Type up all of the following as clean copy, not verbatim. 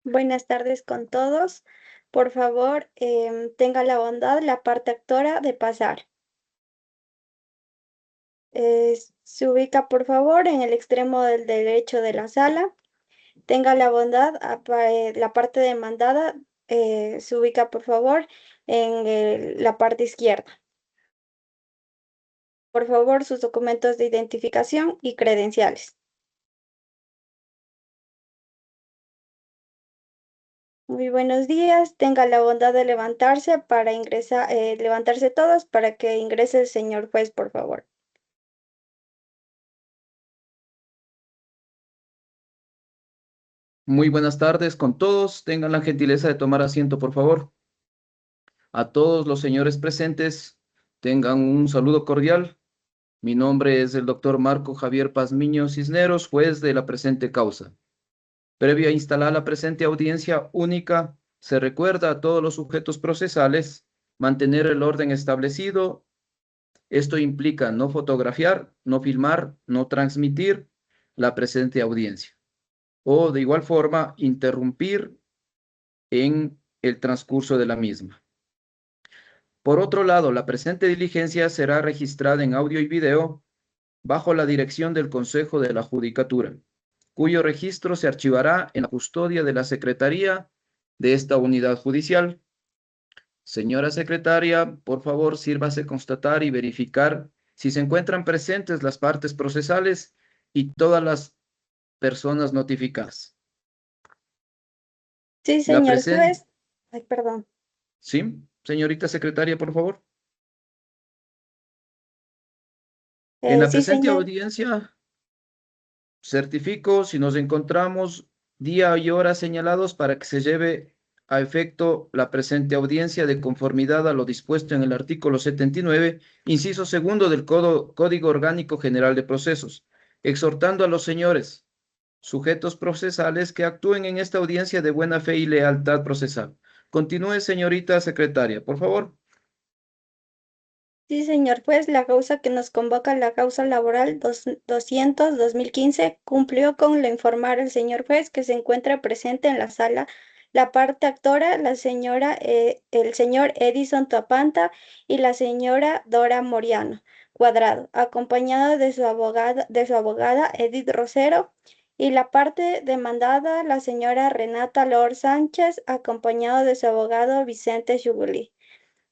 Buenas tardes con todos. Por favor, tenga la bondad, la parte actora, de pasar. Se ubica, por favor, en el extremo del derecho de la sala. Tenga la bondad, la parte demandada, se ubica, por favor, en la parte izquierda. Por favor, sus documentos de identificación y credenciales. Muy buenos días. Tenga la bondad de levantarse para ingresar, levantarse todos para que ingrese el señor juez, por favor. Muy buenas tardes con todos. Tengan la gentileza de tomar asiento, por favor. A todos los señores presentes, tengan un saludo cordial. Mi nombre es el doctor Marco Javier Pazmiño Cisneros, juez de la presente causa. Previo a instalar la presente audiencia única, se recuerda a todos los sujetos procesales mantener el orden establecido. Esto implica no fotografiar, no filmar, no transmitir la presente audiencia. O de igual forma, interrumpir en el transcurso de la misma. Por otro lado, la presente diligencia será registrada en audio y video bajo la dirección del Consejo de la Judicatura, cuyo registro se archivará en la custodia de la Secretaría de esta unidad judicial. Señora secretaria, por favor, sírvase constatar y verificar si se encuentran presentes las partes procesales y todas las personas notificadas. Sí, La señor presente, juez. Ay, perdón. ¿sí? Señorita secretaria, por favor. En la Sí, presente señor. audiencia, certifico si nos encontramos día y hora señalados para que se lleve a efecto la presente audiencia de conformidad a lo dispuesto en el artículo 79, inciso segundo del Código Orgánico General de Procesos, exhortando a los señores sujetos procesales que actúen en esta audiencia de buena fe y lealtad procesal. Continúe, señorita secretaria, por favor. Sí, señor juez, la causa que nos convoca, la causa laboral 200-2015, cumplió con lo informar al señor juez que se encuentra presente en la sala la parte actora, el señor Edison Tuapanta y la señora Dora Moriano Cuadrado, acompañado de su abogada Edith Rosero, y la parte demandada, la señora Renata Lor Sánchez, acompañado de su abogado Vicente Chugulí.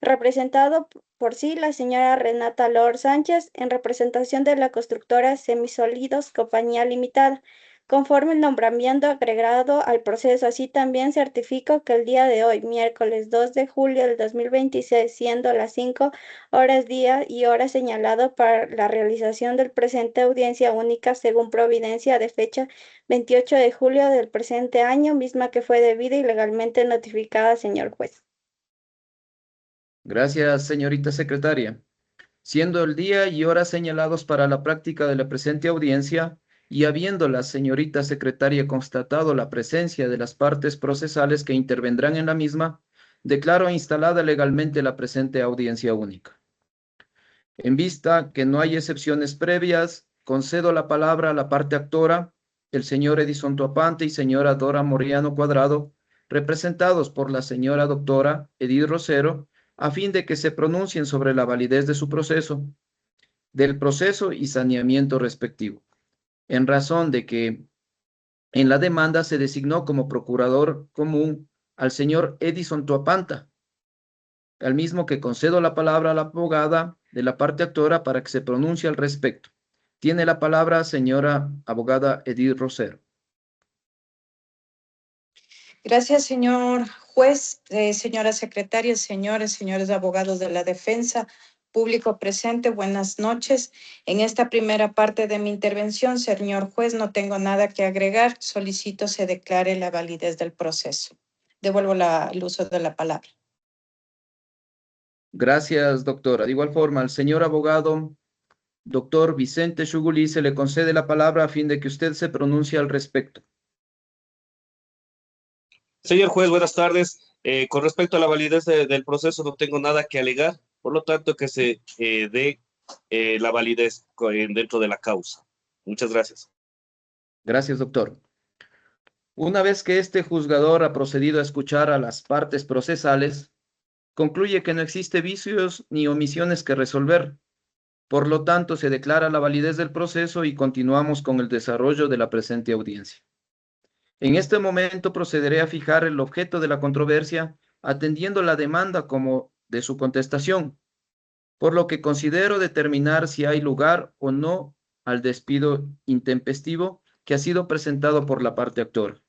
Representado por sí la señora Renata Lor Sánchez, en representación de la constructora Semisólidos Compañía Limitada. Conforme el nombramiento agregado al proceso, así también certifico que el día de hoy, miércoles 2 de julio del 2026, siendo las 5 horas día y hora señalado para la realización del presente audiencia única según providencia de fecha 28 de julio del presente año, misma que fue debida y legalmente notificada, señor juez. Gracias, señorita secretaria. Siendo el día y hora señalados para la práctica de la presente audiencia, y habiendo la señorita secretaria constatado la presencia de las partes procesales que intervendrán en la misma, declaro instalada legalmente la presente audiencia única. En vista que no hay excepciones previas, concedo la palabra a la parte actora, el señor Edison Tuapante y señora Dora Moriano Cuadrado, representados por la señora doctora Edith Rosero, a fin de que se pronuncien sobre la validez de su proceso, del proceso y saneamiento respectivo, en razón de que en la demanda se designó como procurador común al señor Edison Tuapanta, al mismo que concedo la palabra a la abogada de la parte actora para que se pronuncie al respecto. Tiene la palabra señora abogada Edith Rosero. Gracias, señor juez, señora secretaria, señores abogados de la defensa, público presente, buenas noches. En esta primera parte de mi intervención, señor juez, no tengo nada que agregar. Solicito se declare la validez del proceso. Devuelvo el uso de la palabra. Gracias, doctora. De igual forma, al señor abogado, doctor Vicente Chugulí, se le concede la palabra a fin de que usted se pronuncie al respecto. Señor juez, buenas tardes. Con respecto a la validez del proceso, no tengo nada que alegar, por lo tanto, que se dé la validez dentro de la causa. Muchas gracias. Gracias, doctor. Una vez que este juzgador ha procedido a escuchar a las partes procesales, concluye que no existe vicios ni omisiones que resolver. Por lo tanto, se declara la validez del proceso y continuamos con el desarrollo de la presente audiencia. En este momento procederé a fijar el objeto de la controversia, atendiendo la demanda como de su contestación, por lo que considero determinar si hay lugar o no al despido intempestivo que ha sido presentado por la parte actora.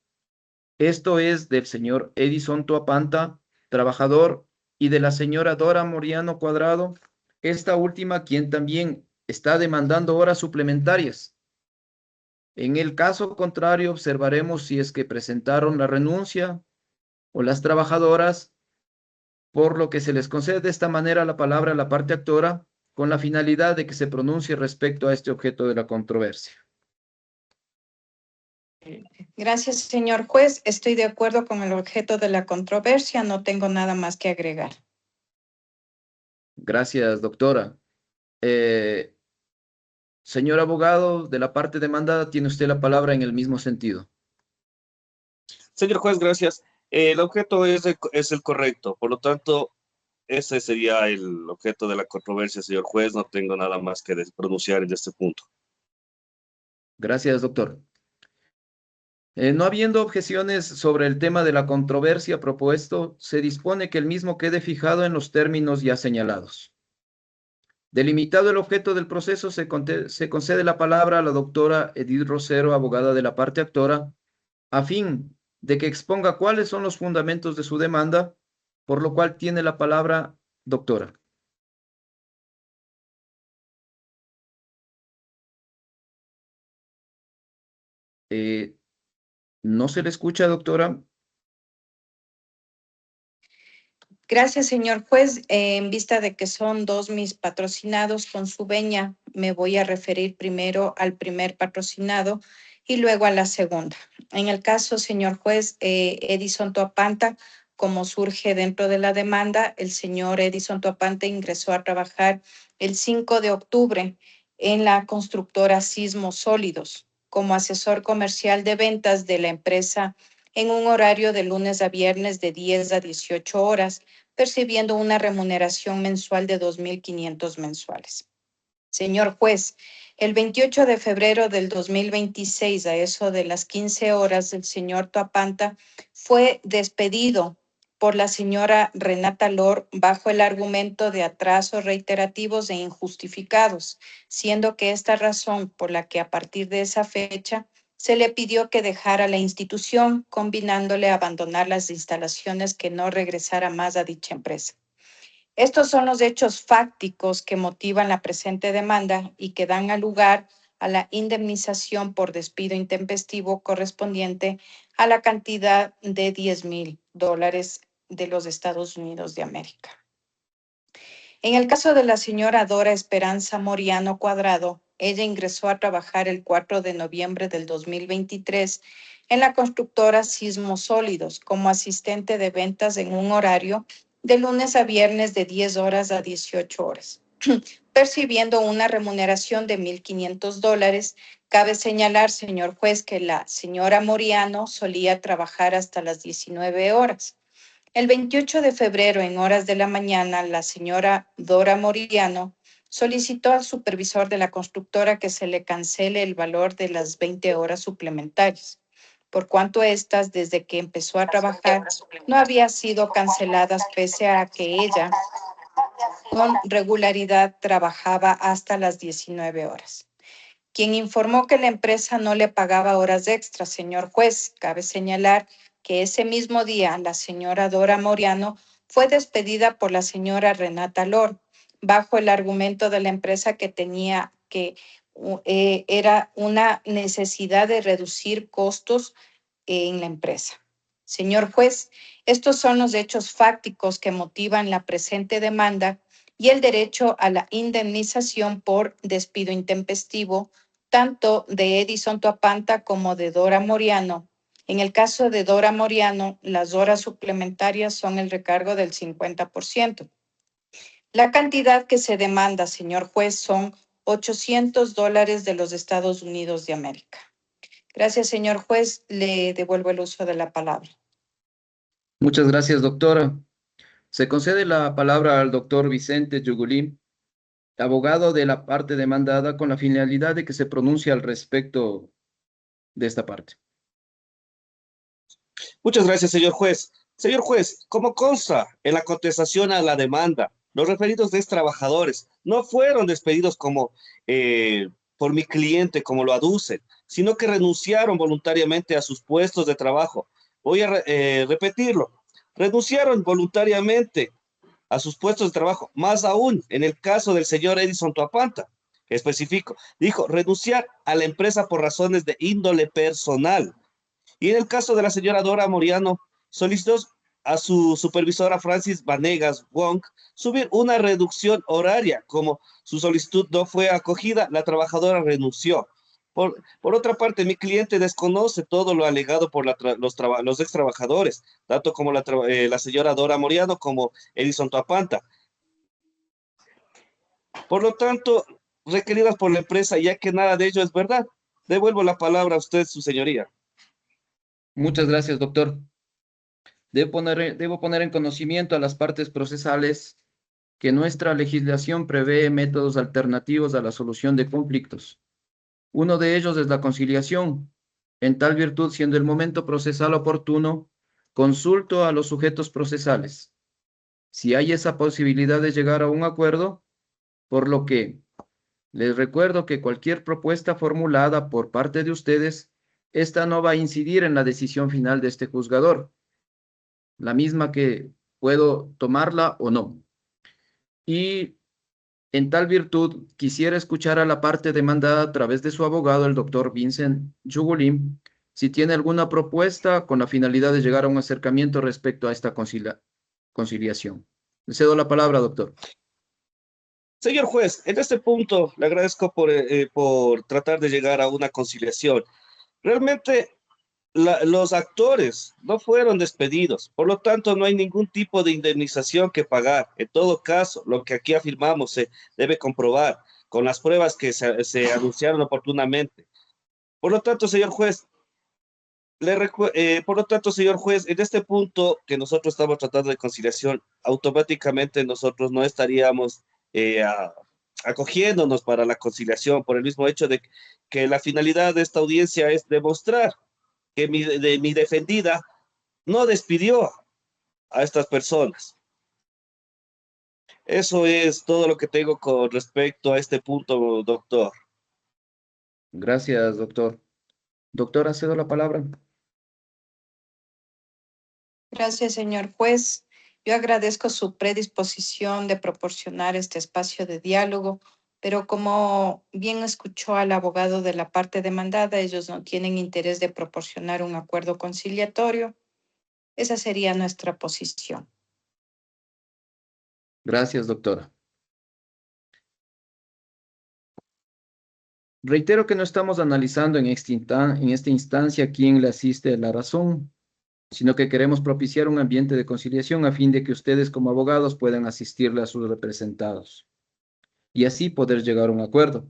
Esto es del señor Edison Toapanta, trabajador, y de la señora Dora Moriano Cuadrado, esta última quien también está demandando horas suplementarias. En el caso contrario, observaremos si es que presentaron la renuncia o las trabajadoras, por lo que se les concede de esta manera la palabra a la parte actora con la finalidad de que se pronuncie respecto a este objeto de la controversia. Gracias, señor juez. Estoy de acuerdo con el objeto de la controversia. No tengo nada más que agregar. Gracias, doctora. Señor abogado, de la parte demandada, tiene usted la palabra en el mismo sentido. Señor juez, gracias. El objeto es el correcto, por lo tanto, ese sería el objeto de la controversia, señor juez. No tengo nada más que pronunciar en este punto. Gracias, doctor. No habiendo objeciones sobre el tema de la controversia propuesto, se dispone que el mismo quede fijado en los términos ya señalados. Delimitado el objeto del proceso, se concede la palabra a la doctora Edith Rosero, abogada de la parte actora, a fin de que exponga cuáles son los fundamentos de su demanda, por lo cual tiene la palabra, doctora. ¿No se le escucha, doctora? Gracias, señor juez. En vista de que son dos mis patrocinados con su venia, me voy a referir primero al primer patrocinado y luego a la segunda. En el caso, señor juez, Edison Toapanta, como surge dentro de la demanda, el señor Edison Toapanta ingresó a trabajar el 5 de octubre en la constructora Sismos Sólidos como asesor comercial de ventas de la empresa en un horario de lunes a viernes de 10 a 18 horas, percibiendo una remuneración mensual de 2.500 mensuales. Señor juez, el 28 de febrero del 2026, a eso de las 15 horas, el señor Toapanta fue despedido por la señora Renata Lor bajo el argumento de atrasos reiterativos e injustificados, siendo que esta razón por la que a partir de esa fecha se le pidió que dejara la institución, combinándole a abandonar las instalaciones, que no regresara más a dicha empresa. Estos son los hechos fácticos que motivan la presente demanda y que dan lugar a la indemnización por despido intempestivo correspondiente a la cantidad de $10,000 de los Estados Unidos de América. En el caso de la señora Dora Esperanza Moriano Cuadrado, ella ingresó a trabajar el 4 de noviembre del 2023 en la constructora Sismos Sólidos como asistente de ventas en un horario de lunes a viernes de 10 horas a 18 horas, percibiendo una remuneración de $1,500. Cabe señalar, señor juez, que la señora Moriano solía trabajar hasta las 19 horas. El 28 de febrero, en horas de la mañana, la señora Dora Moriano solicitó al supervisor de la constructora que se le cancele el valor de las 20 horas suplementarias, por cuanto estas, desde que empezó a trabajar, no habían sido canceladas, pese a que ella con regularidad trabajaba hasta las 19 horas. Quien informó que la empresa no le pagaba horas extras, señor juez. Cabe señalar que ese mismo día la señora Dora Moriano fue despedida por la señora Renata Lor, bajo el argumento de la empresa que tenía que era una necesidad de reducir costos en la empresa. Señor juez, estos son los hechos fácticos que motivan la presente demanda y el derecho a la indemnización por despido intempestivo, tanto de Edison Toapanta como de Dora Moriano. En el caso de Dora Moriano, las horas suplementarias son el recargo del 50%. La cantidad que se demanda, señor juez, son $800 de los Estados Unidos de América. Gracias, señor juez. Le devuelvo el uso de la palabra. Muchas gracias, doctora. Se concede la palabra al doctor Vicente Yugulín, abogado de la parte demandada, con la finalidad de que se pronuncie al respecto de esta parte. Muchas gracias, señor juez. Señor juez, como consta en la contestación a la demanda, los referidos ex trabajadores no fueron despedidos como por mi cliente, como lo aducen, sino que renunciaron voluntariamente a sus puestos de trabajo. Voy a repetirlo. Renunciaron voluntariamente a sus puestos de trabajo. Más aún, en el caso del señor Edison Tuapanta, que especifico, dijo renunciar a la empresa por razones de índole personal. Y en el caso de la señora Dora Moriano, solicitó a su supervisora Francis Vanegas Wong subir una reducción horaria. Como su solicitud no fue acogida, la trabajadora renunció. Por otra parte, mi cliente desconoce todo lo alegado por los ex trabajadores, tanto como la señora Dora Moriano como Edison Tuapanta. Por lo tanto, requeridas por la empresa, ya que nada de ello es verdad. Devuelvo la palabra a usted, su señoría. Muchas gracias, doctor. Debo poner en conocimiento a las partes procesales que nuestra legislación prevé métodos alternativos a la solución de conflictos. Uno de ellos es la conciliación. En tal virtud, siendo el momento procesal oportuno, consulto a los sujetos procesales si hay esa posibilidad de llegar a un acuerdo, por lo que les recuerdo que cualquier propuesta formulada por parte de ustedes, esta no va a incidir en la decisión final de este juzgador, la misma que puedo tomarla o no. Y en tal virtud, quisiera escuchar a la parte demandada a través de su abogado, el doctor Vincent Yugulín, si tiene alguna propuesta con la finalidad de llegar a un acercamiento respecto a esta conciliación. Le cedo la palabra, doctor. Señor juez, en este punto le agradezco por tratar de llegar a una conciliación. Realmente los actores no fueron despedidos, por lo tanto no hay ningún tipo de indemnización que pagar. En todo caso, lo que aquí afirmamos se debe comprobar con las pruebas que se anunciaron oportunamente. Por lo tanto, señor juez, señor juez, en este punto que nosotros estamos tratando de conciliación, automáticamente nosotros no estaríamos acogiéndonos para la conciliación por el mismo hecho de que la finalidad de esta audiencia es demostrar que mi defendida no despidió a estas personas. Eso es todo lo que tengo con respecto a este punto, doctor. Gracias, doctor. Doctora, cedo la palabra. Gracias, señor juez. Yo agradezco su predisposición de proporcionar este espacio de diálogo, pero como bien escuchó al abogado de la parte demandada, ellos no tienen interés de proporcionar un acuerdo conciliatorio. Esa sería nuestra posición. Gracias, doctora. Reitero que no estamos analizando en esta instancia quién le asiste a la razón, sino que queremos propiciar un ambiente de conciliación a fin de que ustedes como abogados puedan asistirle a sus representados y así poder llegar a un acuerdo.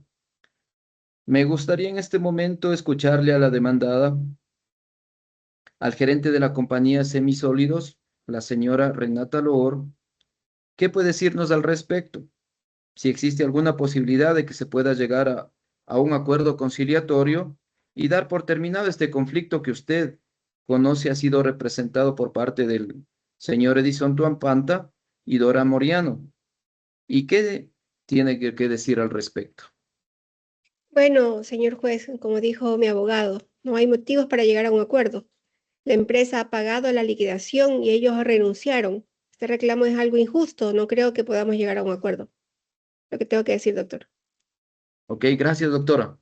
Me gustaría en este momento escucharle a la demandada, al gerente de la compañía Semisólidos, la señora Renata Loor, ¿qué puede decirnos al respecto? Si existe alguna posibilidad de que se pueda llegar a un acuerdo conciliatorio y dar por terminado este conflicto que usted conoce ha sido representado por parte del señor Edison Tuapanta y Dora Moriano. ¿Y qué tiene que decir al respecto? Bueno, señor juez, como dijo mi abogado, no hay motivos para llegar a un acuerdo. La empresa ha pagado la liquidación y ellos renunciaron. Este reclamo es algo injusto. No creo que podamos llegar a un acuerdo. Lo que tengo que decir, doctor. Ok, gracias, doctora.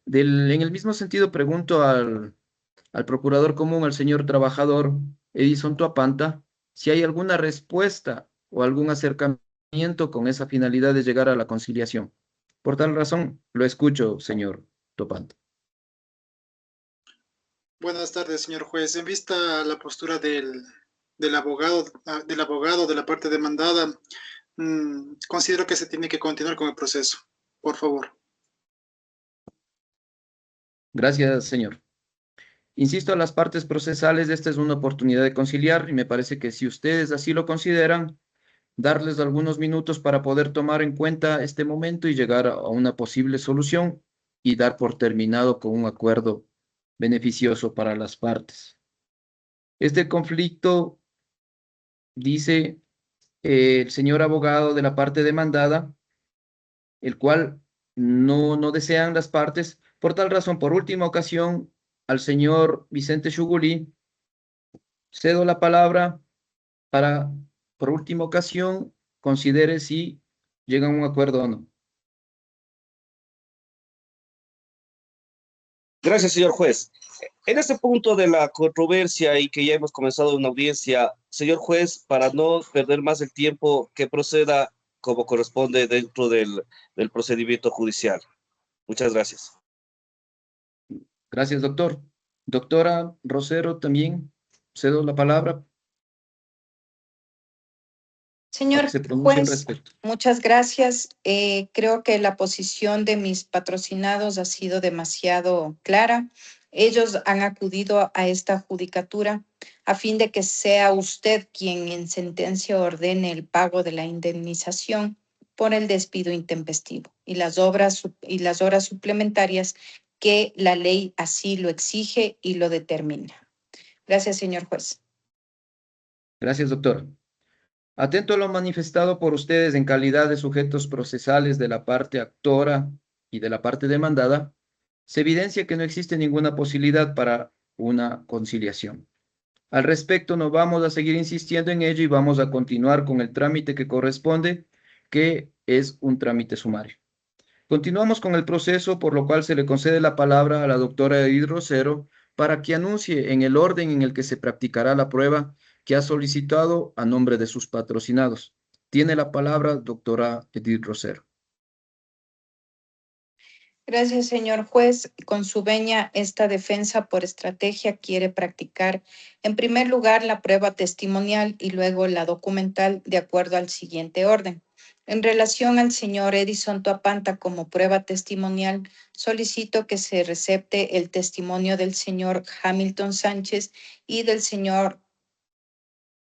En el mismo sentido, pregunto al procurador común, al señor trabajador Edison Tuapanta, si hay alguna respuesta o algún acercamiento con esa finalidad de llegar a la conciliación. Por tal razón, lo escucho, señor Tuapanta. Buenas tardes, señor juez. En vista a la postura del abogado de la parte demandada, considero que se tiene que continuar con el proceso. Por favor. Gracias, señor. Insisto a las partes procesales, esta es una oportunidad de conciliar y me parece que si ustedes así lo consideran, darles algunos minutos para poder tomar en cuenta este momento y llegar a una posible solución y dar por terminado con un acuerdo beneficioso para las partes. Este conflicto, dice el señor abogado de la parte demandada, el cual no desean las partes. Por tal razón, por última ocasión, al señor Vicente Chugulí, cedo la palabra para, por última ocasión, considere si llegan a un acuerdo o no. Gracias, señor juez. En este punto de la controversia y que ya hemos comenzado una audiencia, señor juez, para no perder más el tiempo, que proceda como corresponde dentro del procedimiento judicial. Muchas gracias. Gracias, doctor. Doctora Rosero, también cedo la palabra para Señor que se pronuncie al juez, respecto. muchas gracias. Creo que la posición de mis patrocinados ha sido demasiado clara. Ellos han acudido a esta judicatura a fin de que sea usted quien en sentencia ordene el pago de la indemnización por el despido intempestivo y las horas suplementarias que la ley así lo exige y lo determina. Gracias, señor juez. Gracias, doctora. Atento a lo manifestado por ustedes en calidad de sujetos procesales de la parte actora y de la parte demandada, se evidencia que no existe ninguna posibilidad para una conciliación. Al respecto, no vamos a seguir insistiendo en ello y vamos a continuar con el trámite que corresponde, que es un trámite sumario. Continuamos con el proceso, por lo cual se le concede la palabra a la doctora Edith Rosero para que anuncie en el orden en el que se practicará la prueba que ha solicitado a nombre de sus patrocinados. Tiene la palabra doctora Edith Rosero. Gracias, señor juez. Con su venia, esta defensa por estrategia quiere practicar, en primer lugar, la prueba testimonial y luego la documental de acuerdo al siguiente orden. En relación al señor Edison Toapanta como prueba testimonial, solicito que se recepte el testimonio del señor Hamilton Sánchez y del señor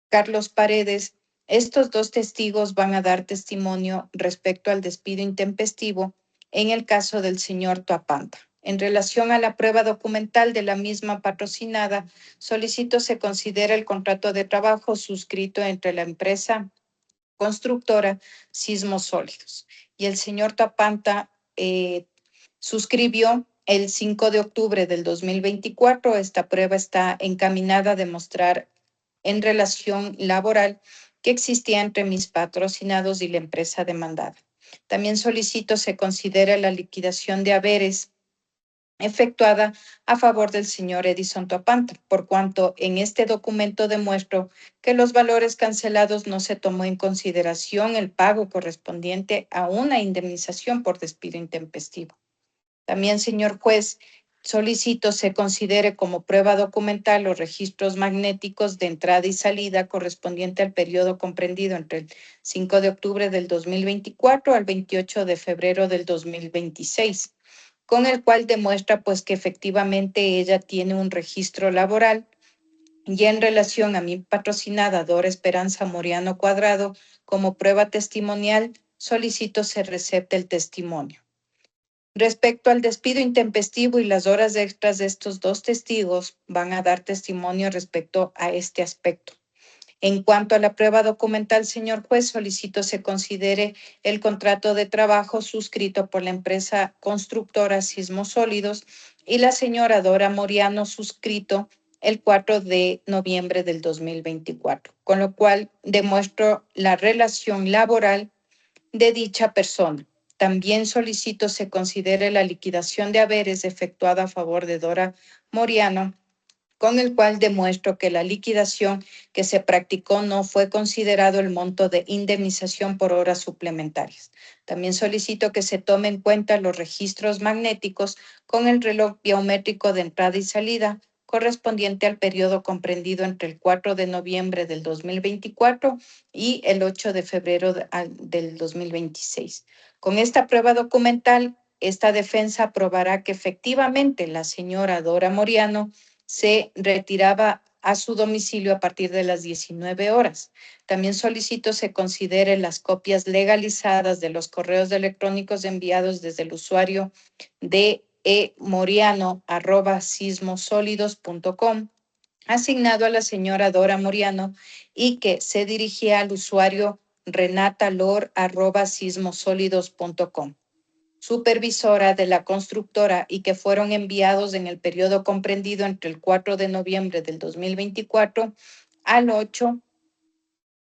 Carlos Paredes. Estos dos testigos van a dar testimonio respecto al despido intempestivo en el caso del señor Toapanta. En relación a la prueba documental de la misma patrocinada, solicito se considere el contrato de trabajo suscrito entre la empresa constructora Sismos Sólidos y el señor Toapanta suscribió el 5 de octubre del 2024. Esta prueba está encaminada a demostrar en relación laboral que existía entre mis patrocinados y la empresa demandada. También solicito se considere la liquidación de haberes efectuada a favor del señor Edison Toapanta, por cuanto en este documento demuestro que los valores cancelados no se tomó en consideración el pago correspondiente a una indemnización por despido intempestivo. También, señor juez, solicito se considere como prueba documental los registros magnéticos de entrada y salida correspondiente al periodo comprendido entre el 5 de octubre del 2024 al 28 de febrero del 2026, con el cual demuestra pues que efectivamente ella tiene un registro laboral. Y en relación a mi patrocinada Dora Esperanza Moriano Cuadrado, como prueba testimonial, solicito se recepte el testimonio. Respecto al despido intempestivo y las horas extras de estos dos testigos, van a dar testimonio respecto a este aspecto. En cuanto a la prueba documental, señor juez, solicito se considere el contrato de trabajo suscrito por la empresa constructora Sismos Sólidos y la señora Dora Moriano suscrito el 4 de noviembre del 2024, con lo cual demuestro la relación laboral de dicha persona. También solicito se considere la liquidación de haberes efectuada a favor de Dora Moriano, con el cual demuestro que la liquidación que se practicó no fue considerado el monto de indemnización por horas suplementarias. También solicito que se tome en cuenta los registros magnéticos con el reloj biométrico de entrada y salida correspondiente al periodo comprendido entre el 4 de noviembre del 2024 y el 8 de febrero del 2026. Con esta prueba documental, esta defensa probará que efectivamente la señora Dora Moriano se retiraba a su domicilio a partir de las 19 horas. También solicito se considere las copias legalizadas de los correos electrónicos enviados desde el usuario de emoriano@sismosólidos.com asignado a la señora Dora Moriano y que se dirigía al usuario renatalor@sismosólidos.com, supervisora de la constructora, y que fueron enviados en el periodo comprendido entre el 4 de noviembre del 2024 al 8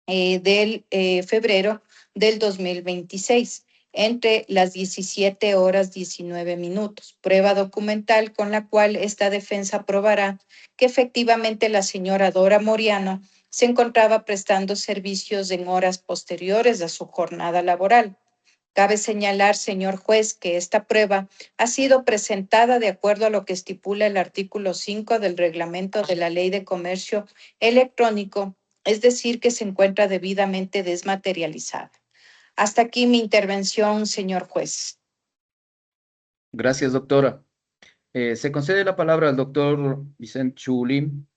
del febrero del 2026, entre las 17 horas 19 minutos. Prueba documental con la cual esta defensa probará que efectivamente la señora Dora Moriano se encontraba prestando servicios en horas posteriores a su jornada laboral. Cabe señalar, señor juez, que esta prueba ha sido presentada de acuerdo a lo que estipula el artículo 5 del reglamento de la Ley de Comercio Electrónico, es decir, que se encuentra debidamente desmaterializada. Hasta aquí mi intervención, señor juez. Gracias, doctora. Se concede la palabra al doctor Vicente Chulín,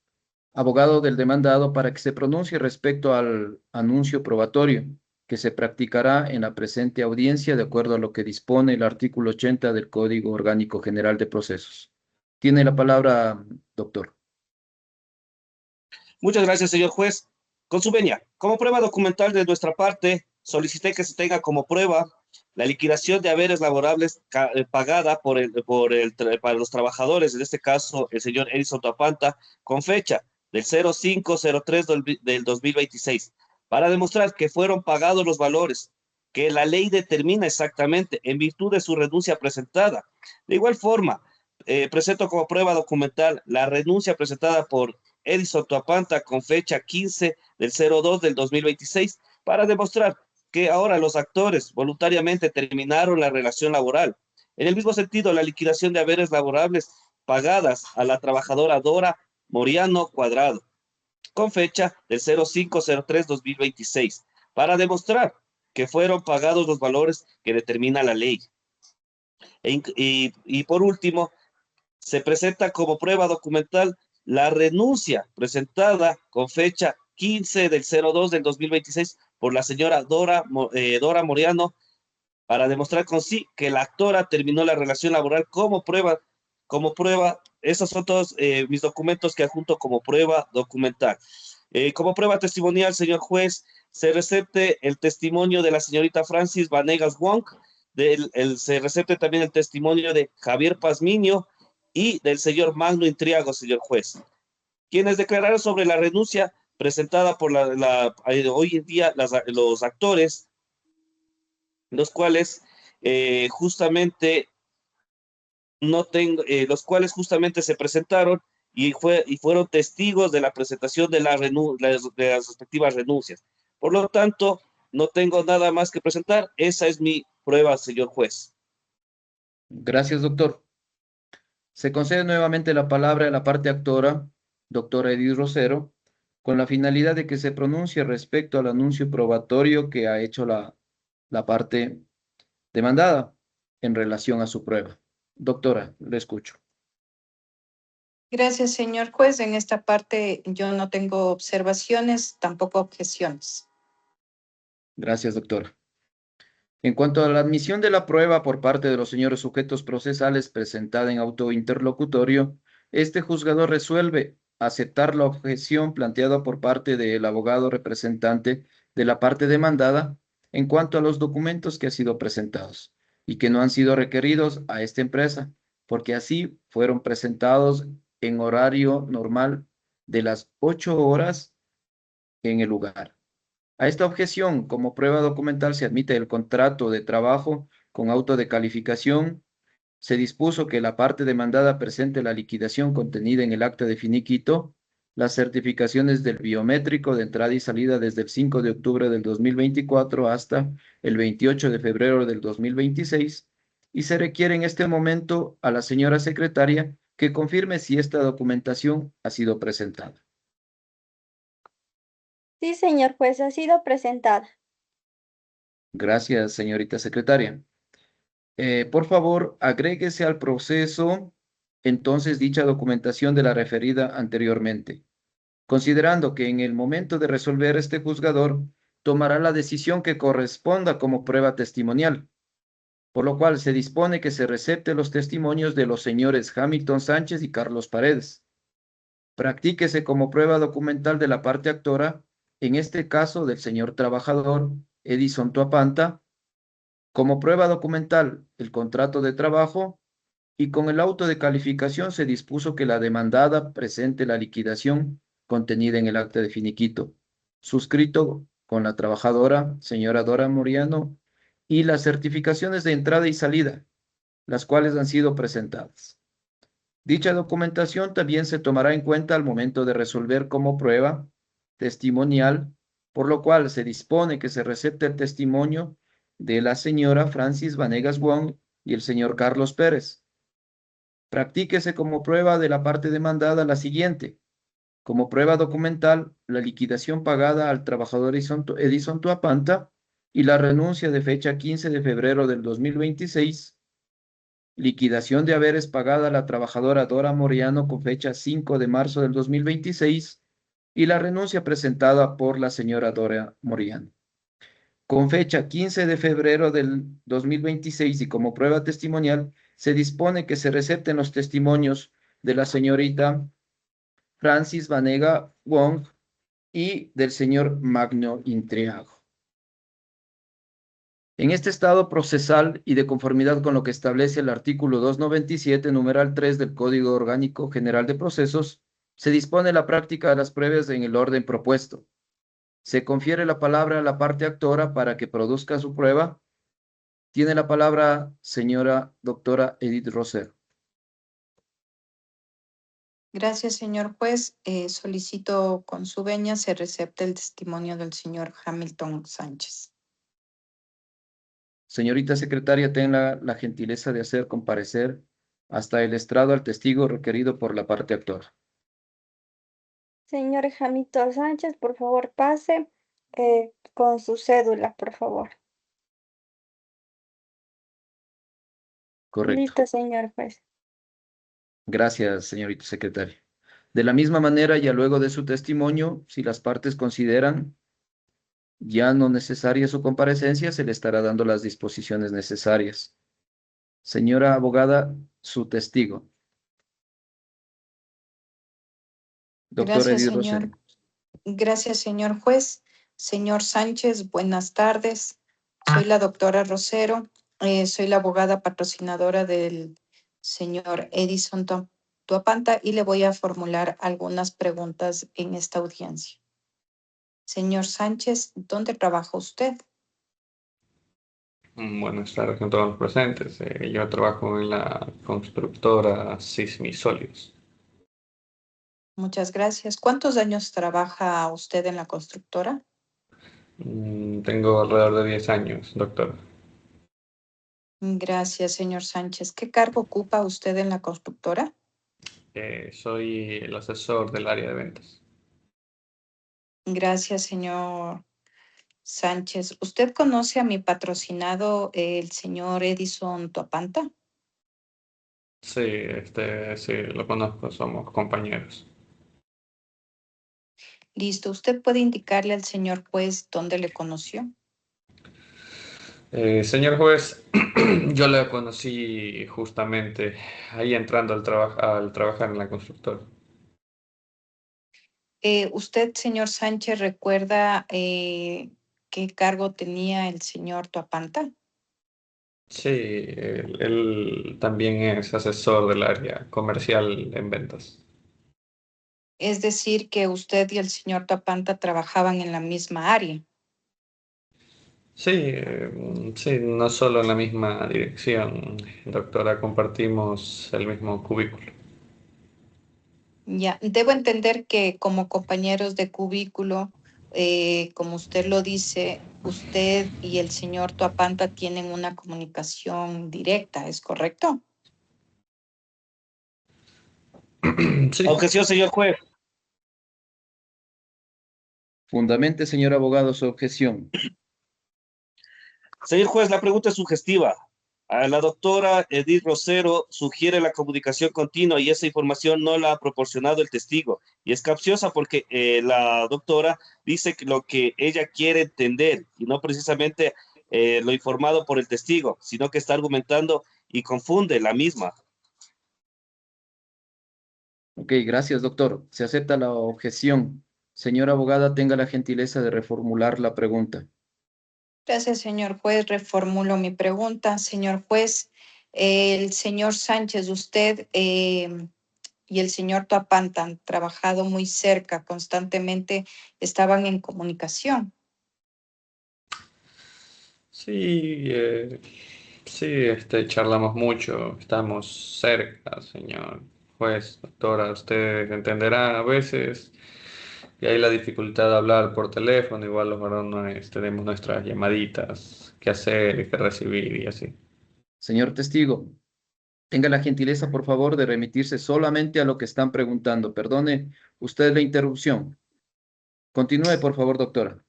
abogado del demandado, para que se pronuncie respecto al anuncio probatorio que se practicará en la presente audiencia de acuerdo a lo que dispone el artículo 80 del Código Orgánico General de Procesos. Tiene la palabra, doctor. Muchas gracias, señor juez. Con su venia, como prueba documental de nuestra parte, solicité que se tenga como prueba la liquidación de haberes laborables pagada para los trabajadores, en este caso el señor Edison Tapanta, con fecha del 0503 del 2026, para demostrar que fueron pagados los valores que la ley determina exactamente en virtud de su renuncia presentada. De igual forma, presento como prueba documental la renuncia presentada por Edison Tapanta con fecha 15 del 02 del 2026 para demostrar que ahora los actores voluntariamente terminaron la relación laboral. En el mismo sentido, la liquidación de haberes laborables pagadas a la trabajadora Dora Moriano Cuadrado con fecha del 0503-2026 para demostrar que fueron pagados los valores que determina la ley. Y por último, se presenta como prueba documental la renuncia presentada con fecha 15 del 02 del 2026 por la señora Dora Moriano para demostrar con sí que la actora terminó la relación laboral como prueba. Esos son todos mis documentos que adjunto como prueba documental. Como prueba testimonial, señor juez, se recepte el testimonio de la señorita Francis Vanegas Wong, se recepte también el testimonio de Javier Pazmiño y del señor Magno Intriago, señor juez, quienes declararon sobre la renuncia presentada por hoy en día los actores, los cuales justamente se presentaron y fueron testigos de la presentación de las respectivas renuncias. Por lo tanto, no tengo nada más que presentar. Esa es mi prueba, señor juez. Gracias, doctor. Se concede nuevamente la palabra a la parte actora, doctora Edith Rosero, con la finalidad de que se pronuncie respecto al anuncio probatorio que ha hecho la parte demandada en relación a su prueba. Doctora, le escucho. Gracias, señor juez. En esta parte yo no tengo observaciones, tampoco objeciones. Gracias, doctora. En cuanto a la admisión de la prueba por parte de los señores sujetos procesales presentada en auto interlocutorio, este juzgador resuelve aceptar la objeción planteada por parte del abogado representante de la parte demandada en cuanto a los documentos que han sido presentados y que no han sido requeridos a esta empresa, porque así fueron presentados en horario normal de las 8 horas en el lugar. A esta objeción, como prueba documental, se admite el contrato de trabajo con auto de calificación. Se dispuso que la parte demandada presente la liquidación contenida en el acta de finiquito, las certificaciones del biométrico de entrada y salida desde el 5 de octubre del 2024 hasta el 28 de febrero del 2026, y se requiere en este momento a la señora secretaria que confirme si esta documentación ha sido presentada. Sí, señor juez, ha sido presentada. Gracias, señorita secretaria. Por favor, agréguese al proceso entonces dicha documentación de la referida anteriormente, considerando que en el momento de resolver este juzgador tomará la decisión que corresponda como prueba testimonial, por lo cual se dispone que se recepte los testimonios de los señores Hamilton Sánchez y Carlos Paredes. Practíquese como prueba documental de la parte actora, en este caso del señor trabajador Edison Tuapanta, como prueba documental el contrato de trabajo, y con el auto de calificación se dispuso que la demandada presente la liquidación contenida en el acta de finiquito, suscrito con la trabajadora, señora Dora Moriano, y las certificaciones de entrada y salida, las cuales han sido presentadas. Dicha documentación también se tomará en cuenta al momento de resolver como prueba testimonial, por lo cual se dispone que se recepte el testimonio de la señora Francis Vanegas Wong y el señor Carlos Pérez. Practíquese como prueba de la parte demandada la siguiente. Como prueba documental, la liquidación pagada al trabajador Edison Tuapanta y la renuncia de fecha 15 de febrero del 2026. Liquidación de haberes pagada a la trabajadora Dora Moriano con fecha 5 de marzo del 2026 y la renuncia presentada por la señora Dora Moriano. Con fecha 15 de febrero del 2026 y como prueba testimonial, se dispone que se recepten los testimonios de la señorita Francis Vanega Wong y del señor Magno Intriago. En este estado procesal y de conformidad con lo que establece el artículo 297, numeral 3 del Código Orgánico General de Procesos, se dispone la práctica de las pruebas en el orden propuesto. Se confiere la palabra a la parte actora para que produzca su prueba. Tiene la palabra señora doctora Edith Rosero. Gracias, señor juez. Solicito con su venia se recepte el testimonio del señor Hamilton Sánchez. Señorita secretaria, tenga la gentileza de hacer comparecer hasta el estrado al testigo requerido por la parte actora. Señor Hamilton Sánchez, por favor, pase con su cédula, por favor. Correcto. Listo, señor juez. Gracias, señorita secretaria. De la misma manera, ya luego de su testimonio, si las partes consideran ya no necesaria su comparecencia, se le estará dando las disposiciones necesarias. Señora abogada, su testigo. Doctor Gracias, Edith señor. Rosero. Gracias, señor juez. Señor Sánchez, buenas tardes. Soy la doctora Rosero. Soy la abogada patrocinadora del señor Edison Tuapanta y le voy a formular algunas preguntas en esta audiencia. Señor Sánchez, ¿dónde trabaja usted? Buenas tardes a todos los presentes. Yo trabajo en la constructora Sismisolios. Muchas gracias. ¿Cuántos años trabaja usted en la constructora? Tengo alrededor de 10 años, doctor. Gracias, señor Sánchez. ¿Qué cargo ocupa usted en la constructora? Soy el asesor del área de ventas. Gracias, señor Sánchez. ¿Usted conoce a mi patrocinado, el señor Edison Tuapanta? Sí, sí, lo conozco, somos compañeros. Listo. ¿Usted puede indicarle al señor juez dónde le conoció? Señor juez, yo le conocí justamente ahí entrando al trabajar en la constructora. ¿Usted, señor Sánchez, recuerda qué cargo tenía el señor Tuapanta? Sí, él también es asesor del área comercial en ventas. Es decir, que usted y el señor Tuapanta trabajaban en la misma área. Sí, sí, no solo en la misma dirección, doctora, compartimos el mismo cubículo. Ya, debo entender que como compañeros de cubículo, como usted lo dice, usted y el señor Tuapanta tienen una comunicación directa, ¿es correcto? Sí. Objeción, señor juez. Fundamente, señor abogado, su objeción. Señor juez, la pregunta es sugestiva. La doctora Edith Rosero sugiere la comunicación continua y esa información no la ha proporcionado el testigo. Y es capciosa porque la doctora dice que lo que ella quiere entender y no precisamente lo informado por el testigo, sino que está argumentando y confunde la misma. Ok, gracias, doctor. Se acepta la objeción. Señora abogada, tenga la gentileza de reformular la pregunta. Gracias, señor juez. Reformulo mi pregunta. Señor juez, el señor Sánchez, usted y el señor Tuapanta han trabajado muy cerca, constantemente estaban en comunicación. Sí, sí, charlamos mucho, estamos cerca, señor juez, doctora, usted entenderá a veces y hay la dificultad de hablar por teléfono, igual los varones tenemos nuestras llamaditas que hacer y que recibir y así. Señor testigo, tenga la gentileza, por favor, de remitirse solamente a lo que están preguntando. Perdone usted la interrupción. Continúe, por favor, doctora.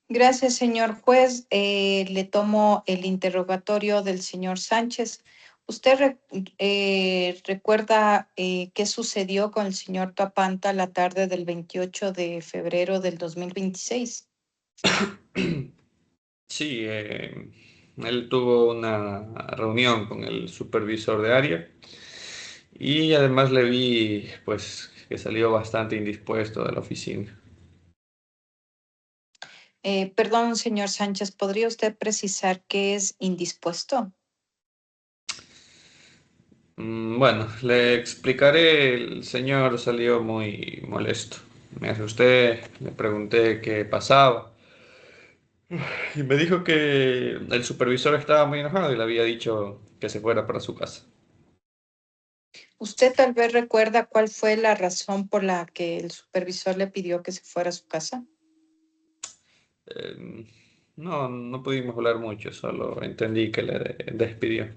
Gracias, señor juez. Le tomo el interrogatorio del señor Sánchez. ¿Usted recuerda qué sucedió con el señor Tuapanta la tarde del 28 de febrero del 2026? Sí, él tuvo una reunión con el supervisor de área y además le vi pues que salió bastante indispuesto de la oficina. Perdón, señor Sánchez, ¿podría usted precisar qué es indispuesto? Bueno, le explicaré, el señor salió muy molesto. Me asusté, le pregunté qué pasaba y me dijo que el supervisor estaba muy enojado y le había dicho que se fuera para su casa. ¿Usted tal vez recuerda cuál fue la razón por la que el supervisor le pidió que se fuera a su casa? Eh, no, no pudimos hablar mucho, solo entendí que le despidió.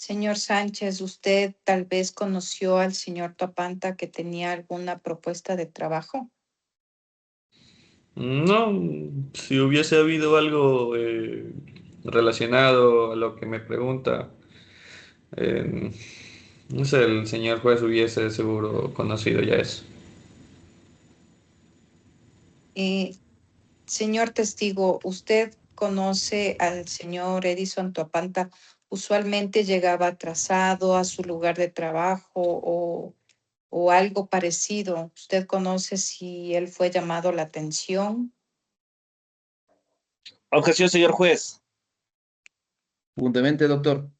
Señor Sánchez, ¿usted tal vez conoció al señor Tuapanta que tenía alguna propuesta de trabajo? No, si hubiese habido algo relacionado a lo que me pregunta, eh, no sé, el señor juez hubiese seguro conocido ya eso. Eh, Señor testigo, ¿usted conoce al señor Edison Tuapanta? ¿Usualmente llegaba atrasado a su lugar de trabajo o algo parecido? ¿Usted conoce si él fue llamado la atención? Objeción, señor juez. Puntualmente, doctor.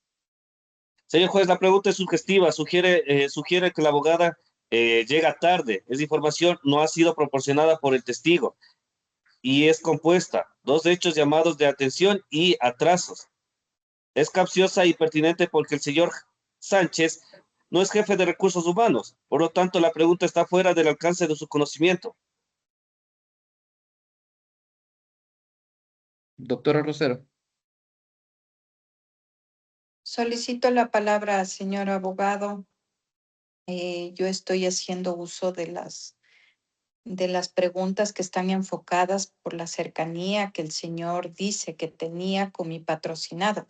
Señor juez, la pregunta es sugestiva, sugiere que la abogada llega tarde. Esa información no ha sido proporcionada por el testigo y es compuesta. Dos hechos llamados de atención y atrasos. Es capciosa y pertinente porque el señor Sánchez no es jefe de recursos humanos. Por lo tanto, la pregunta está fuera del alcance de su conocimiento. Doctora Rosero. Solicito la palabra, señor abogado. Yo estoy haciendo uso de las preguntas que están enfocadas por la cercanía que el señor dice que tenía con mi patrocinado,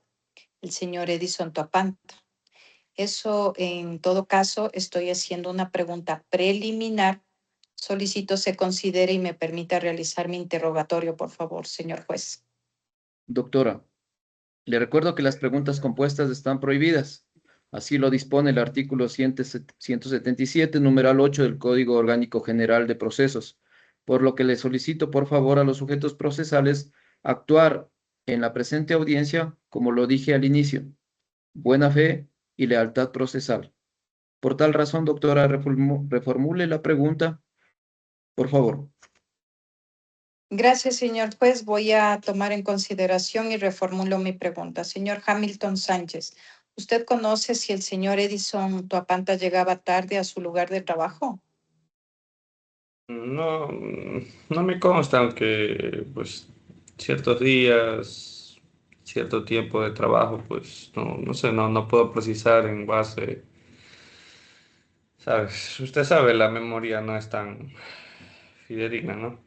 el señor Edison Tuapanta. Eso, en todo caso, estoy haciendo una pregunta preliminar. Solicito se considere y me permita realizar mi interrogatorio, por favor, señor juez. Doctora, le recuerdo que las preguntas compuestas están prohibidas. Así lo dispone el artículo 177, numeral 8 del Código Orgánico General de Procesos, por lo que le solicito, por favor, a los sujetos procesales actuar en la presente audiencia, como lo dije al inicio, buena fe y lealtad procesal. Por tal razón, doctora, reformule la pregunta, por favor. Gracias, señor juez. Voy a tomar en consideración y reformulo mi pregunta. Señor Hamilton Sánchez, ¿usted conoce si el señor Edison Tuapanta llegaba tarde a su lugar de trabajo? No, no me consta, aunque pues ciertos días, cierto tiempo de trabajo, pues no sé, no puedo precisar en base, ¿sabes? Usted sabe, la memoria no es tan fidedigna, ¿no?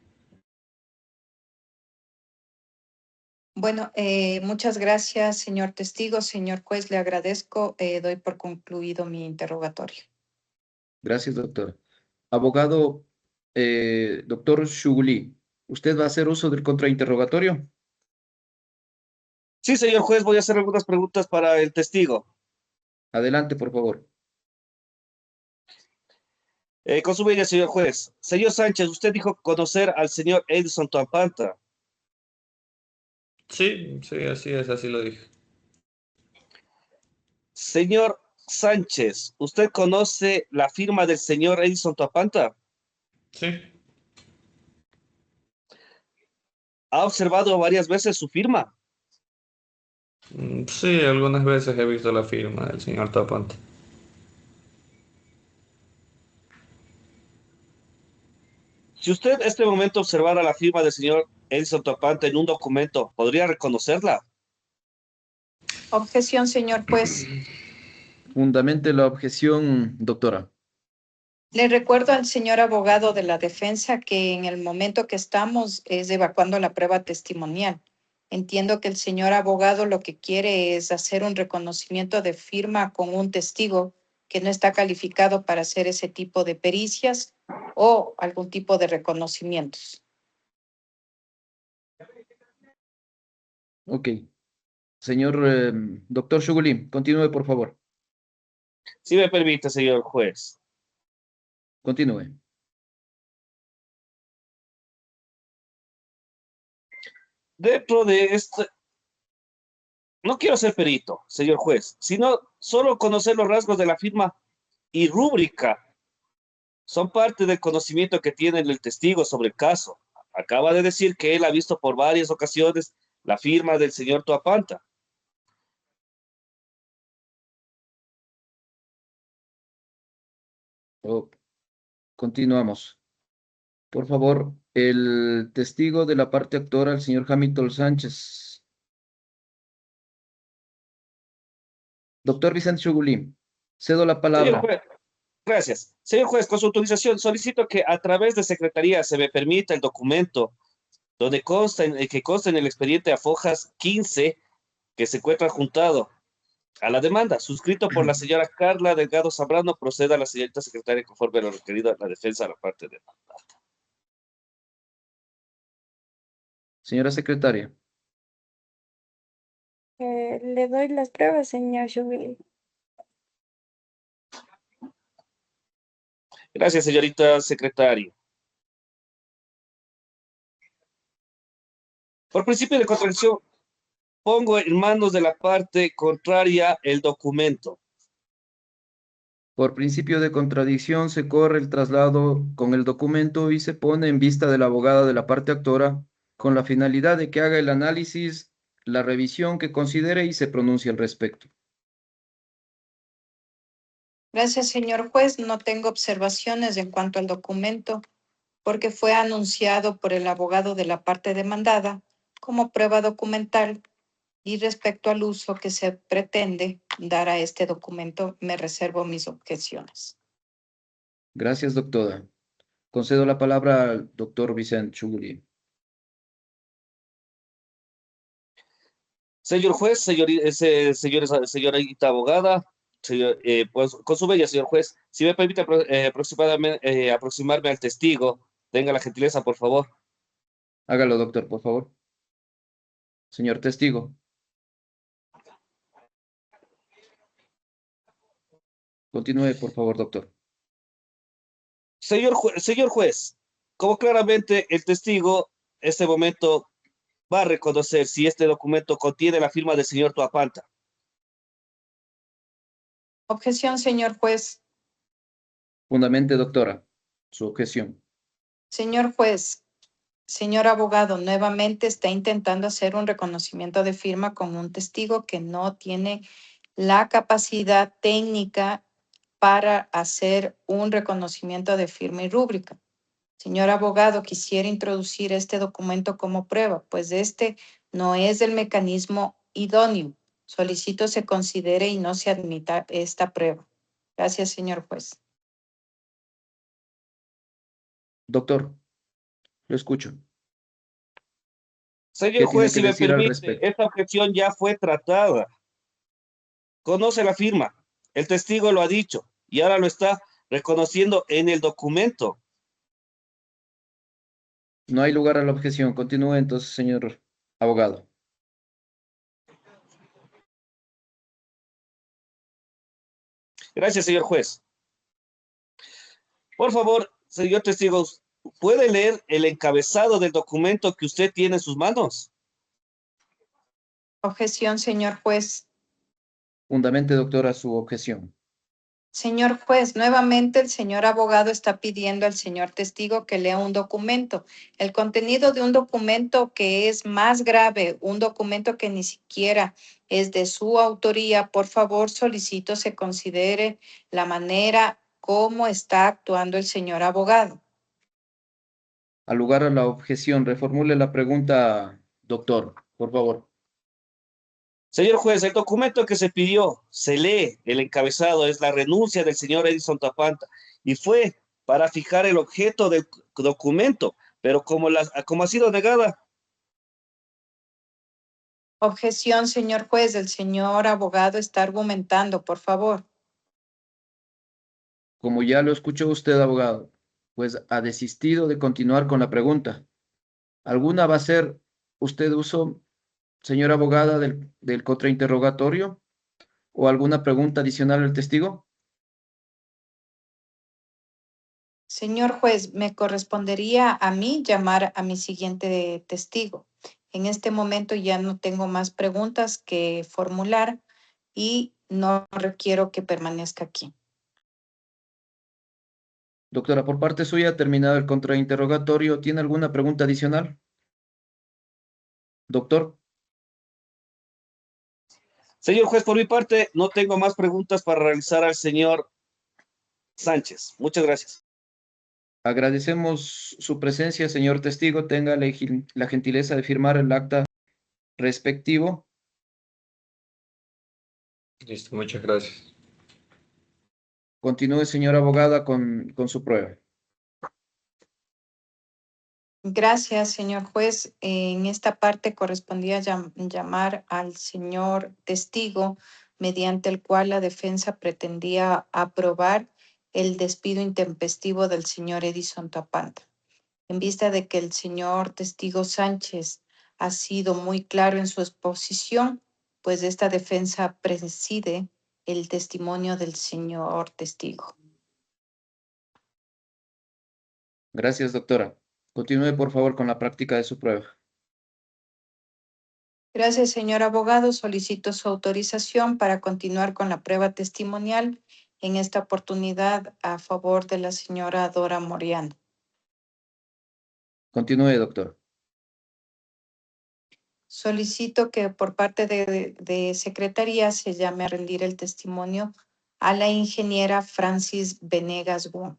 Bueno, muchas gracias, señor testigo. Señor juez, le agradezco. Doy por concluido mi interrogatorio. Gracias, doctor. Abogado, doctor Shuguli, ¿usted va a hacer uso del contrainterrogatorio? Sí, señor juez, voy a hacer algunas preguntas para el testigo. Adelante, por favor. Con su bella, señor juez. Señor Sánchez, usted dijo conocer al señor Edison Tuampanta. Sí, sí, así es, así lo dije. Señor Sánchez, ¿usted conoce la firma del señor Edison Tuampanta? Sí, ¿Ha observado varias veces su firma? sí, algunas veces he visto la firma del señor Tapante. Si usted en este momento observara la firma del señor Edison Tuampanta en un documento, ¿podría reconocerla? Objeción, señor juez. Fundamente la objeción, doctora. Le recuerdo al señor abogado de la defensa que en el momento que estamos es evacuando la prueba testimonial. Entiendo que el señor abogado lo que quiere es hacer un reconocimiento de firma con un testigo que no está calificado para hacer ese tipo de pericias o algún tipo de reconocimientos. Ok. Señor doctor Shuguli, continúe, por favor. Si me permite, señor juez. Continúe. Dentro de este, no quiero ser perito, señor juez, sino solo conocer los rasgos de la firma y rúbrica. Son parte del conocimiento que tiene el testigo sobre el caso. Acaba de decir que él ha visto por varias ocasiones la firma del señor Tuapanta. Oh, continuamos. Por favor, el testigo de la parte actora, el señor Hamilton Sánchez. Doctor Vicente Shuguli, cedo la Señor palabra. juez, gracias. Señor juez, con su autorización, solicito que a través de secretaría se me permita el documento donde que consta en el expediente a fojas 15 que se encuentra juntado a la demanda, suscrito por la señora Carla Delgado Zambrano, proceda a la señorita secretaria conforme a lo requerido a la defensa de la parte de... Señora secretaria. Le doy las pruebas, señor Shubili. Gracias, señorita secretaria. Por principio de contradicción, pongo en manos de la parte contraria el documento. Por principio de contradicción, se corre el traslado con el documento y se pone en vista de la abogada de la parte actora con la finalidad de que haga el análisis, la revisión que considere y se pronuncie al respecto. Gracias, señor juez. No tengo observaciones en cuanto al documento porque fue anunciado por el abogado de la parte demandada como prueba documental y respecto al uso que se pretende dar a este documento, me reservo mis objeciones. Gracias, doctora. Concedo la palabra al doctor Vicente Chuguri. Señor juez, señorita abogada, pues, con su bella, señor juez, si me permite aproximarme al testigo, tenga la gentileza, por favor. Hágalo, doctor, por favor. Señor testigo. Continúe, por favor, doctor. Señor juez, como claramente el testigo, este momento va a reconocer si este documento contiene la firma del señor Tuapanta. Objeción, señor juez. Fundamente, doctora, su objeción. Señor juez, señor abogado, nuevamente está intentando hacer un reconocimiento de firma con un testigo que no tiene la capacidad técnica para hacer un reconocimiento de firma y rúbrica. Señor abogado, quisiera introducir este documento como prueba, pues este no es el mecanismo idóneo. Solicito se considere y no se admita esta prueba. Gracias, señor juez. Doctor, lo escucho. Señor ¿Qué tiene juez, que si me decir al permite, respecto? esta objeción ya fue tratada. Conoce la firma. El testigo lo ha dicho y ahora lo está reconociendo en el documento. No hay lugar a la objeción. Continúe entonces, señor abogado. Gracias, señor juez. Por favor, señor testigo, ¿puede leer el encabezado del documento que usted tiene en sus manos? Objeción, señor juez. Fundamente, doctora, su objeción. Señor juez, nuevamente el señor abogado está pidiendo al señor testigo que lea un documento. El contenido de un documento que es más grave, un documento que ni siquiera es de su autoría, por favor solicito se considere la manera como está actuando el señor abogado. Al lugar a la objeción, reformule la pregunta, doctor, por favor. Señor juez, el documento que se pidió, se lee, el encabezado es la renuncia del señor Edison Tapanta y fue para fijar el objeto del documento, pero como ha sido negada. Objeción, señor juez, el señor abogado está argumentando, por favor. Como ya lo escuchó usted, abogado, pues ha desistido de continuar con la pregunta. ¿Alguna va a hacer usted uso, señora abogada, del contrainterrogatorio o alguna pregunta adicional al testigo? Señor juez, me correspondería a mí llamar a mi siguiente testigo. En este momento ya no tengo más preguntas que formular y no requiero que permanezca aquí. Doctora, por parte suya, terminado el contrainterrogatorio, ¿tiene alguna pregunta adicional? Doctor, Señor juez, por mi parte, no tengo más preguntas para realizar al señor Sánchez. Muchas gracias. agradecemos su presencia, señor testigo. Tenga la gentileza de firmar el acta respectivo. Listo, muchas gracias. Continúe, señora abogada, con su prueba. Gracias, señor juez. En esta parte correspondía llamar al señor testigo mediante el cual la defensa pretendía aprobar el despido intempestivo del señor Edison Tapanta. En vista de que el señor testigo Sánchez ha sido muy claro en su exposición, pues esta defensa preside el testimonio del señor testigo. Gracias, doctora. Continúe, por favor, con la práctica de su prueba. Gracias, señor abogado. Solicito su autorización para continuar con la prueba testimonial, en esta oportunidad a favor de la señora Dora Moriano. Continúe, doctor. Solicito que por parte de Secretaría se llame a rendir el testimonio a la ingeniera Francis Venegas Wong.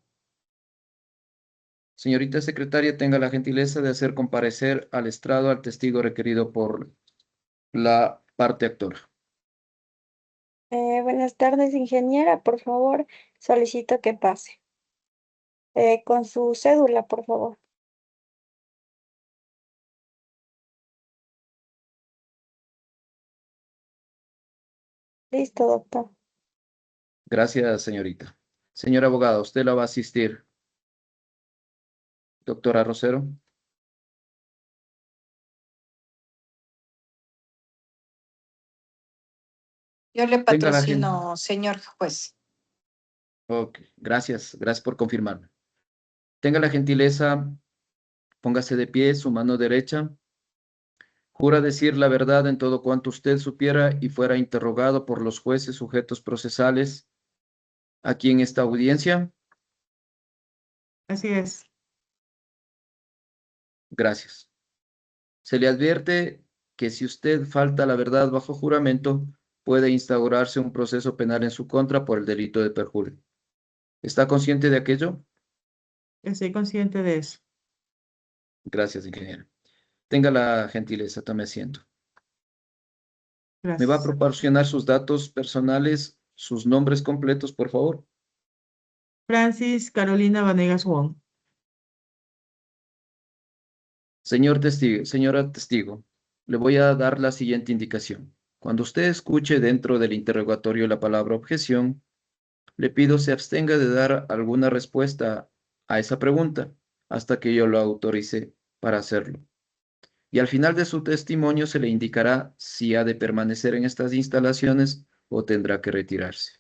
Señorita secretaria, tenga la gentileza de hacer comparecer al estrado al testigo requerido por la parte actora. Buenas tardes, ingeniera. Por favor, solicito que pase. Con su cédula, por favor. Listo, doctor. Gracias, señorita. Señora abogada, usted la va a asistir. Doctora Rosero. Yo le Tenga la patrocino, señor juez. Ok, gracias. Gracias por confirmarme. Tenga la gentileza, póngase de pie, su mano derecha. Jura decir la verdad en todo cuanto usted supiera y fuera interrogado por los jueces sujetos procesales aquí en esta audiencia. Así es. Gracias. Se le advierte que si usted falta la verdad bajo juramento, puede instaurarse un proceso penal en su contra por el delito de perjurio. ¿Está consciente de aquello? Estoy consciente de eso. Gracias, ingeniero. Tenga la gentileza, tome asiento. ¿Me va a Gracias. proporcionar sus datos personales, sus nombres completos, por favor? Francis Carolina Vanegas Wong. Señor testigo, señora testigo, le voy a dar la siguiente indicación. Cuando usted escuche dentro del interrogatorio la palabra objeción, le pido se abstenga de dar alguna respuesta a esa pregunta hasta que yo lo autorice para hacerlo. Y al final de su testimonio se le indicará si ha de permanecer en estas instalaciones o tendrá que retirarse.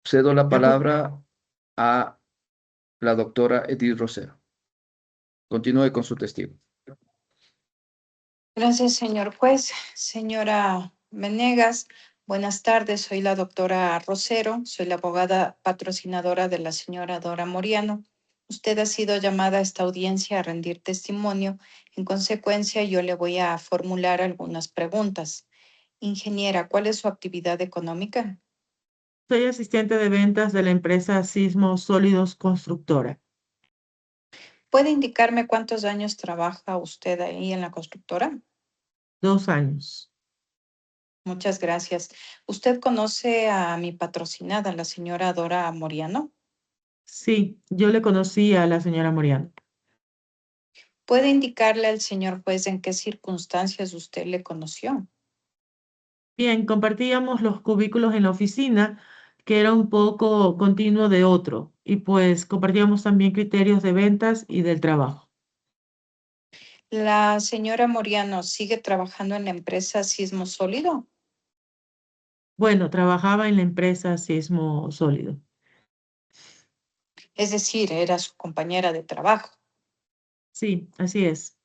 Cedo la De acu- palabra a la doctora Edith Rosero. Continúe con su testigo. Gracias, señor juez. Señora Menegas, buenas tardes. Soy la doctora Rosero. Soy la abogada patrocinadora de la señora Dora Moriano. Usted ha sido llamada a esta audiencia a rendir testimonio. En consecuencia, yo le voy a formular algunas preguntas. Ingeniera, ¿cuál es su actividad económica? Soy asistente de ventas de la empresa Sismo Sólidos Constructora. ¿Puede indicarme cuántos años trabaja usted ahí en la constructora? 2 años. Muchas gracias. ¿Usted conoce a mi patrocinada, la señora Dora Moriano? Sí, yo le conocí a la señora Moriano. ¿Puede indicarle al señor juez en qué circunstancias usted le conoció? Bien, compartíamos los cubículos en la oficina, que era un poco continuo de otro, y pues compartíamos también criterios de ventas y del trabajo. ¿La señora Moriano sigue trabajando en la empresa Sismo Sólido? Bueno, trabajaba en la empresa Sismo Sólido. Es decir, era su compañera de trabajo. Sí, así es.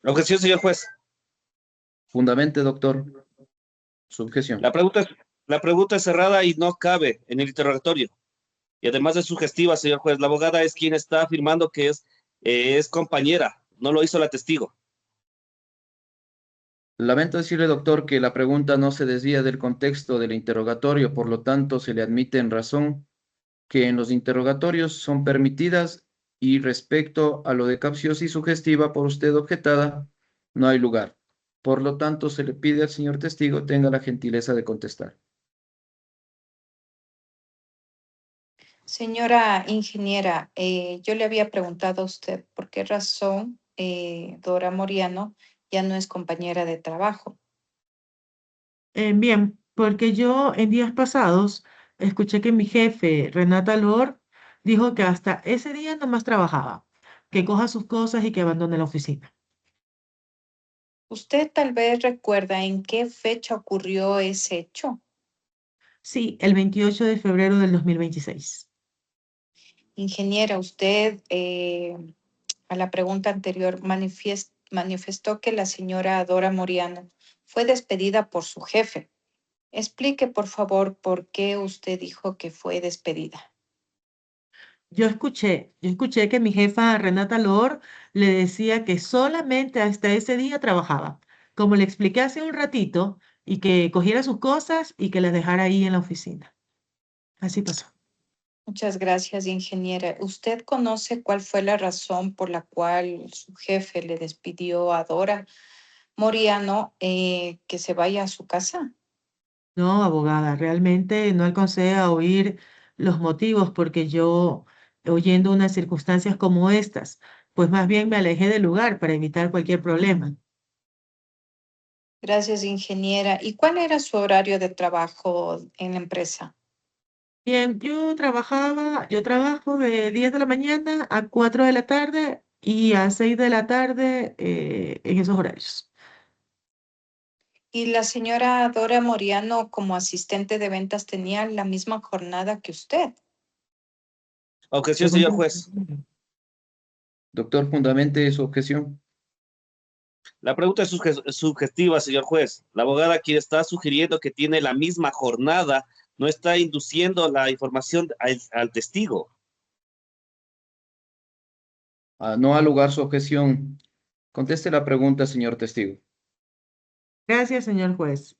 Objeción, señor juez. Fundamente, doctor, su objeción. La pregunta es cerrada y no cabe en el interrogatorio. Y además es sugestiva, señor juez. La abogada es quien está afirmando que es compañera. No lo hizo la testigo. Lamento decirle, doctor, que la pregunta no se desvía del contexto del interrogatorio, por lo tanto, se le admite en razón que en los interrogatorios son permitidas y respecto a lo de capciosa y sugestiva por usted objetada, no hay lugar. Por lo tanto, se le pide al señor testigo tenga la gentileza de contestar. Señora ingeniera, yo le había preguntado a usted por qué razón Dora Moriano ya no es compañera de trabajo. Bien, porque yo en días pasados escuché que mi jefe, Renata Lor, dijo que hasta ese día nomás trabajaba, que coja sus cosas y que abandone la oficina. ¿Usted tal vez recuerda en qué fecha ocurrió ese hecho? Sí, el 28 de febrero del 2026. Ingeniera, usted a la pregunta anterior manifestó que la señora Dora Moriano fue despedida por su jefe. Explique, por favor, por qué usted dijo que fue despedida. Yo escuché que mi jefa Renata Lor le decía que solamente hasta ese día trabajaba, como le expliqué hace un ratito, y que cogiera sus cosas y que las dejara ahí en la oficina. Así pasó. Muchas gracias, ingeniera. ¿Usted conoce cuál fue la razón por la cual su jefe le despidió a Dora Moriano que se vaya a su casa? No, abogada, realmente no alcancé a oír los motivos porque yo, oyendo unas circunstancias como estas, pues más bien me alejé del lugar para evitar cualquier problema. Gracias, ingeniera. ¿Y cuál era su horario de trabajo en la empresa? Bien, yo trabajo de 10 de la mañana a 4 de la tarde y a 6 de la tarde en esos horarios. Y la señora Dora Moriano como asistente de ventas tenía la misma jornada que usted. Objeción, señor Pregunta. juez. Doctor, fundamente su objeción. La pregunta es subjetiva, señor juez. La abogada quien está sugiriendo que tiene la misma jornada no está induciendo la información al testigo. No ha lugar su objeción. Conteste la pregunta, señor testigo. Gracias, señor juez.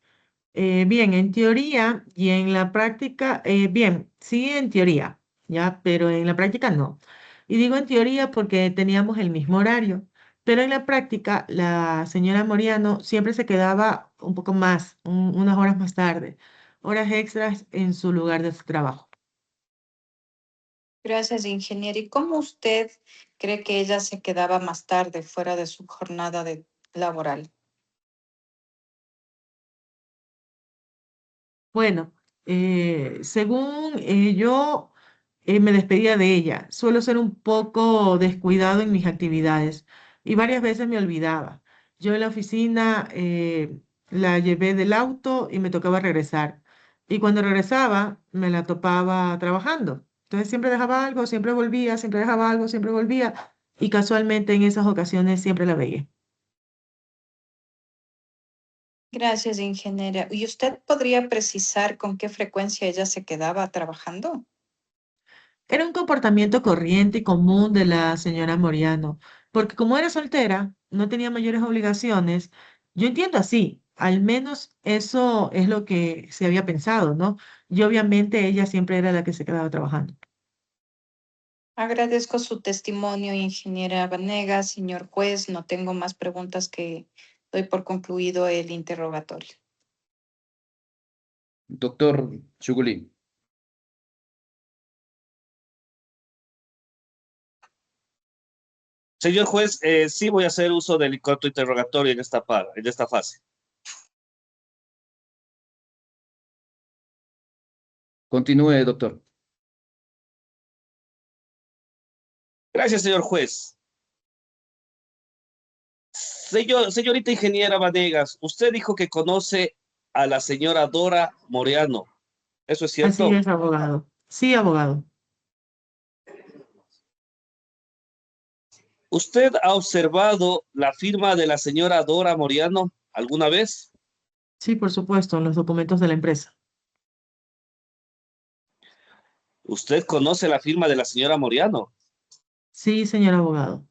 Bien, en teoría y en la práctica, bien, sí en teoría, ya, pero en la práctica no. Y digo en teoría porque teníamos el mismo horario, pero en la práctica la señora Moriano siempre se quedaba un poco más, unas horas más tarde, horas extras en su lugar de trabajo. Gracias, ingeniero. ¿Y cómo usted cree que ella se quedaba más tarde fuera de su jornada laboral? Bueno, según yo me despedía de ella, suelo ser un poco descuidado en mis actividades y varias veces me olvidaba. Yo en la oficina la llevé del auto y me tocaba regresar. Y cuando regresaba me la topaba trabajando. Entonces siempre dejaba algo, siempre volvía, siempre dejaba algo, siempre volvía. Y casualmente en esas ocasiones siempre la veía. Gracias, ingeniera. ¿Y usted podría precisar con qué frecuencia ella se quedaba trabajando? Era un comportamiento corriente y común de la señora Moriano, porque como era soltera, no tenía mayores obligaciones. Yo entiendo así, al menos eso es lo que se había pensado, ¿no? Y obviamente ella siempre era la que se quedaba trabajando. Agradezco su testimonio, ingeniera Vanegas. Señor juez, no tengo más preguntas que doy por concluido el interrogatorio. Doctor Chugulín. Señor juez, sí voy a hacer uso del corto interrogatorio en esta fase. Continúe, doctor. Gracias, señor juez. Señorita ingeniera Vanegas, usted dijo que conoce a la señora Dora Moreano. ¿Eso es Así cierto? es, abogado. Sí, abogado. ¿Usted ha observado la firma de la señora Dora Moreano alguna vez? Sí, por supuesto, en los documentos de la empresa. ¿Usted conoce la firma de la señora Moreano? Sí, señor abogado.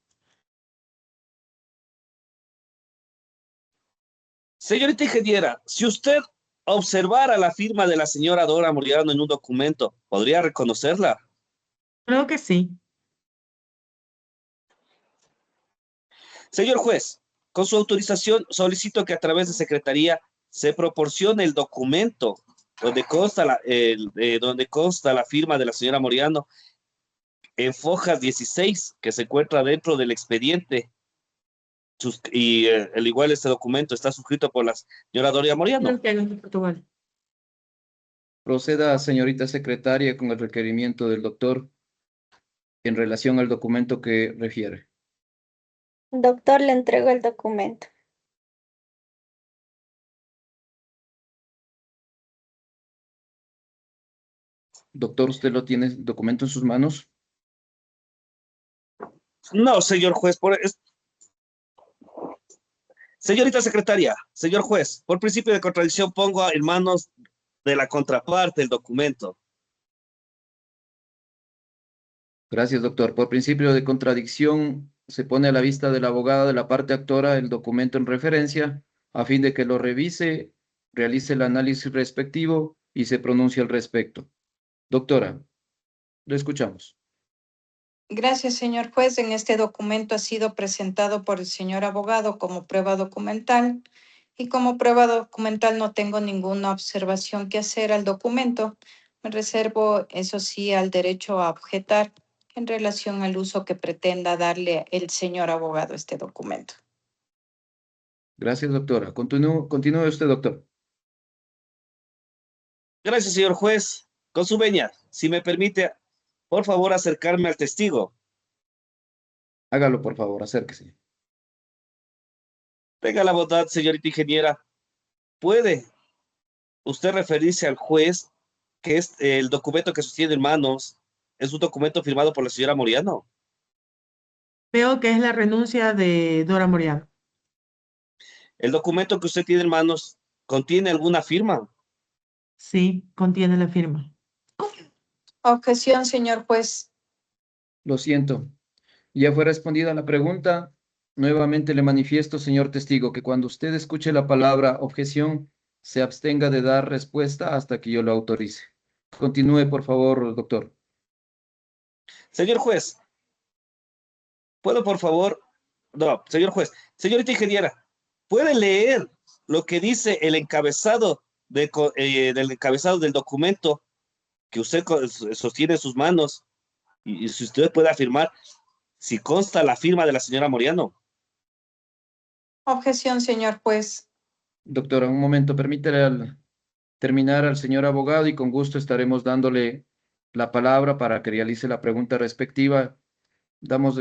Señorita ingeniera, si usted observara la firma de la señora Dora Moreano en un documento, ¿podría reconocerla? Creo que sí. Señor juez, con su autorización solicito que a través de secretaría se proporcione el documento donde consta la firma de la señora Moreano en fojas 16 que se encuentra dentro del expediente. Al igual este documento está suscrito por la señora Dora Moreano. Creo que hay en Portugal. Proceda, señorita secretaria, con el requerimiento del doctor en relación al documento que refiere. Doctor, le entrego el documento. Doctor, ¿usted lo tiene el documento en sus manos? No, señor juez, señorita secretaria, señor juez, por principio de contradicción pongo en manos de la contraparte el documento. Gracias, doctor. Por principio de contradicción, se pone a la vista de la abogada de la parte actora el documento en referencia, a fin de que lo revise, realice el análisis respectivo y se pronuncie al respecto. Doctora, le escuchamos. Gracias, señor juez. En este documento ha sido presentado por el señor abogado como prueba documental y como prueba documental no tengo ninguna observación que hacer al documento. Me reservo, eso sí, al derecho a objetar en relación al uso que pretenda darle el señor abogado a este documento. Gracias, doctora. Continúe usted, doctor. Gracias, señor juez. Con su venia, si me permite, por favor, acercarme al testigo. Hágalo, por favor, acérquese. Tenga la bondad, señorita ingeniera. ¿Puede usted referirse al juez que el documento que sostiene en manos es un documento firmado por la señora Moreano? Veo que es la renuncia de Dora Moriano. ¿El documento que usted tiene en manos contiene alguna firma? Sí, contiene la firma. Objeción, señor juez. Lo siento. Ya fue respondida la pregunta. Nuevamente le manifiesto, señor testigo, que cuando usted escuche la palabra objeción, se abstenga de dar respuesta hasta que yo lo autorice. Continúe, por favor, doctor. Señor juez, ¿puedo, por favor? No, señor juez. Señorita ingeniera, ¿puede leer lo que dice el encabezado del encabezado del documento que usted sostiene en sus manos Y si usted puede afirmar si consta la firma de la señora Moriano. Objeción, señor juez. Doctora, un momento, permítale terminar al señor abogado y con gusto estaremos dándole la palabra para que realice la pregunta respectiva.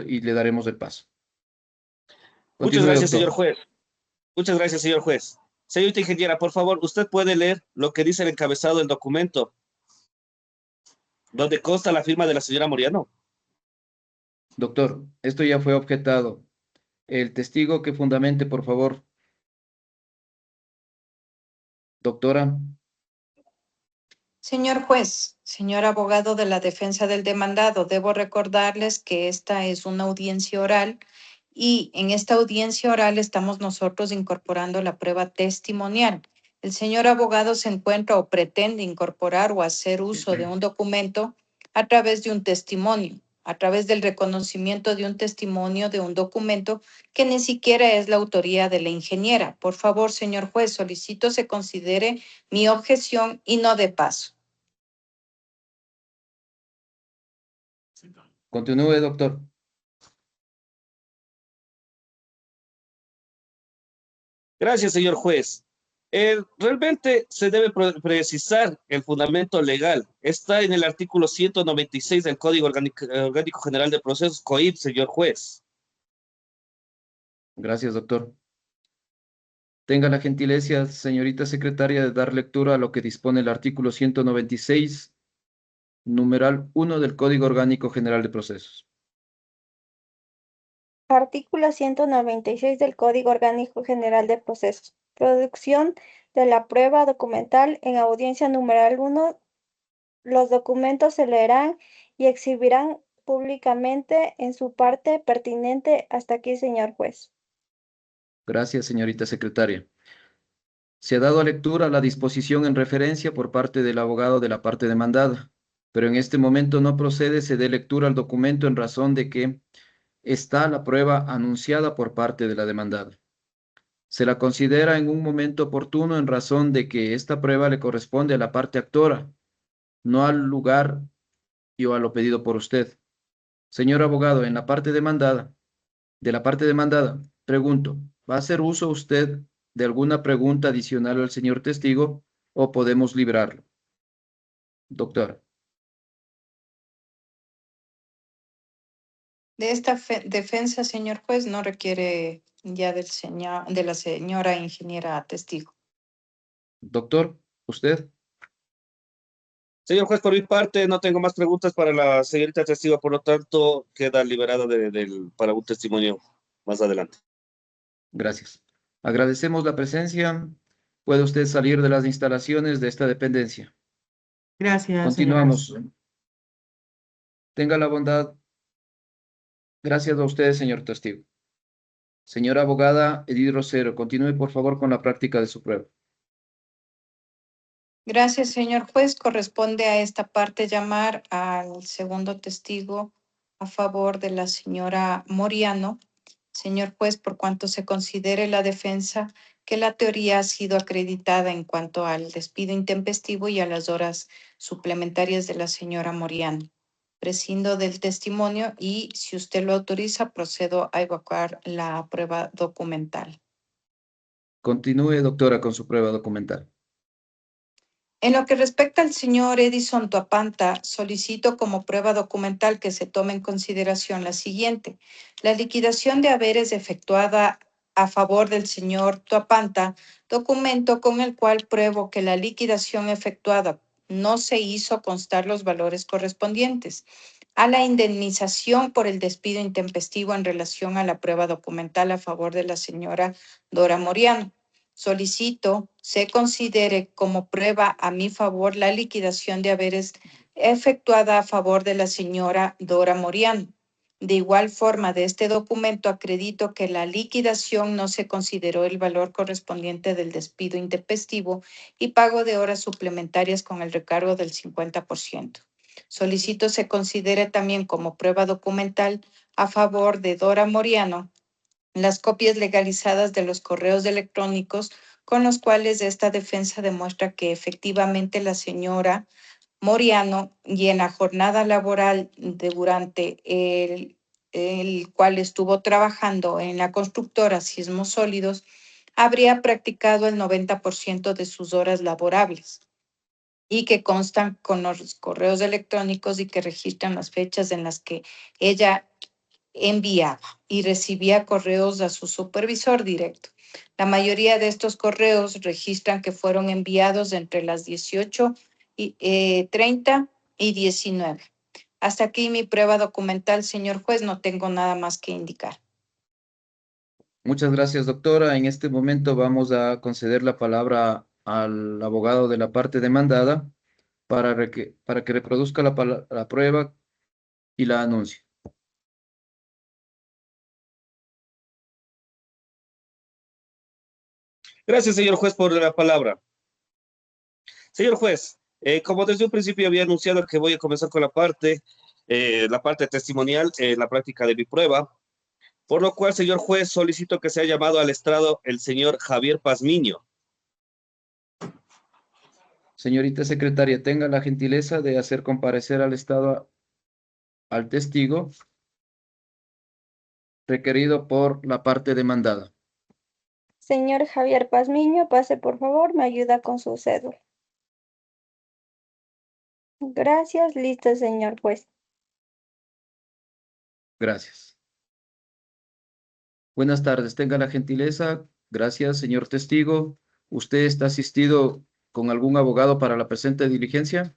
Y le daremos el paso. Muchas Continúe, gracias, señor doctor. juez. Muchas gracias, señor juez. Señorita ingeniera, por favor, usted puede leer lo que dice el encabezado del documento, donde consta la firma de la señora Moriano. Doctor, esto ya fue objetado. El testigo que fundamente, por favor. Doctora, Señor juez, señor abogado de la defensa del demandado, debo recordarles que esta es una audiencia oral y en esta audiencia oral estamos nosotros incorporando la prueba testimonial. El señor abogado se encuentra o pretende incorporar o hacer uso de un documento a través de un testimonio, a través del reconocimiento de un testimonio de un documento que ni siquiera es la autoría de la ingeniera. Por favor, señor juez, solicito se considere mi objeción y no de paso. continúe, doctor. Gracias, señor juez. Realmente se debe precisar el fundamento legal. Está en el artículo 196 del Código Orgánico General de Procesos, COIP, señor juez. Gracias, doctor. Tenga la gentileza, señorita secretaria, de dar lectura a lo que dispone el artículo 196, numeral 1 del Código Orgánico General de Procesos. Artículo 196 del Código Orgánico General de Procesos. Producción de la prueba documental en audiencia numeral 1. Los documentos se leerán y exhibirán públicamente en su parte pertinente. Hasta aquí, señor juez. Gracias, señorita secretaria. Se ha dado lectura a la disposición en referencia por parte del abogado de la parte demandada, pero en este momento no procede se dé lectura al documento en razón de que está la prueba anunciada por parte de la demandada. Se la considera en un momento oportuno en razón de que esta prueba le corresponde a la parte actora, no al lugar y o a lo pedido por usted. Señor abogado, en la parte demandada, pregunto, ¿va a hacer uso usted de alguna pregunta adicional al señor testigo o podemos librarlo? Doctor. De esta defensa, señor juez, no requiere ya de la señora ingeniera testigo. Doctor, ¿usted? Señor juez, por mi parte, no tengo más preguntas para la señorita testigo, por lo tanto, queda liberada para un testimonio más adelante. Gracias. Agradecemos la presencia. Puede usted salir de las instalaciones de esta dependencia. Gracias, Continuamos. Tenga la bondad. Gracias a usted, señor testigo. Señora abogada Edith Rosero, continúe por favor con la práctica de su prueba. Gracias, señor juez. Corresponde a esta parte llamar al segundo testigo a favor de la señora Moriano. Señor juez, por cuanto se considere la defensa que la teoría ha sido acreditada en cuanto al despido intempestivo y a las horas suplementarias de la señora Moriano. Prescindo del testimonio y, si usted lo autoriza, procedo a evacuar la prueba documental. Continúe, doctora, con su prueba documental. En lo que respecta al señor Edison Tuapanta, solicito como prueba documental que se tome en consideración la siguiente. La liquidación de haberes efectuada a favor del señor Tuapanta, documento con el cual pruebo que la liquidación efectuada no se hizo constar los valores correspondientes a la indemnización por el despido intempestivo en relación a la prueba documental a favor de la señora Dora Moriano. Solicito se considere como prueba a mi favor la liquidación de haberes efectuada a favor de la señora Dora Moriano. De igual forma, de este documento acredito que la liquidación no se consideró el valor correspondiente del despido intempestivo y pago de horas suplementarias con el recargo del 50%. Solicito se considere también como prueba documental a favor de Dora Moriano las copias legalizadas de los correos electrónicos con los cuales esta defensa demuestra que efectivamente la señora Moriano y en la jornada laboral durante el cual estuvo trabajando en la constructora Sismos Sólidos, habría practicado el 90% de sus horas laborables y que constan con los correos electrónicos y que registran las fechas en las que ella enviaba y recibía correos a su supervisor directo. La mayoría de estos correos registran que fueron enviados entre las 18:30 y 19. Hasta aquí mi prueba documental, señor juez, no tengo nada más que indicar. Muchas gracias, doctora. En este momento vamos a conceder la palabra al abogado de la parte demandada para que reproduzca la prueba y la anuncie. Gracias, señor juez, por la palabra. Señor juez, como desde un principio había anunciado que voy a comenzar con la parte testimonial en la práctica de mi prueba, por lo cual, señor juez, solicito que sea llamado al estrado el señor Javier Pazmiño. Señorita secretaria, tenga la gentileza de hacer comparecer al Estado al testigo requerido por la parte demandada. Señor Javier Pazmiño, pase por favor, me ayuda con su cédula. Gracias, listo, señor juez. Gracias. Buenas tardes, tenga la gentileza. Gracias, señor testigo. ¿Usted está asistido con algún abogado para la presente diligencia?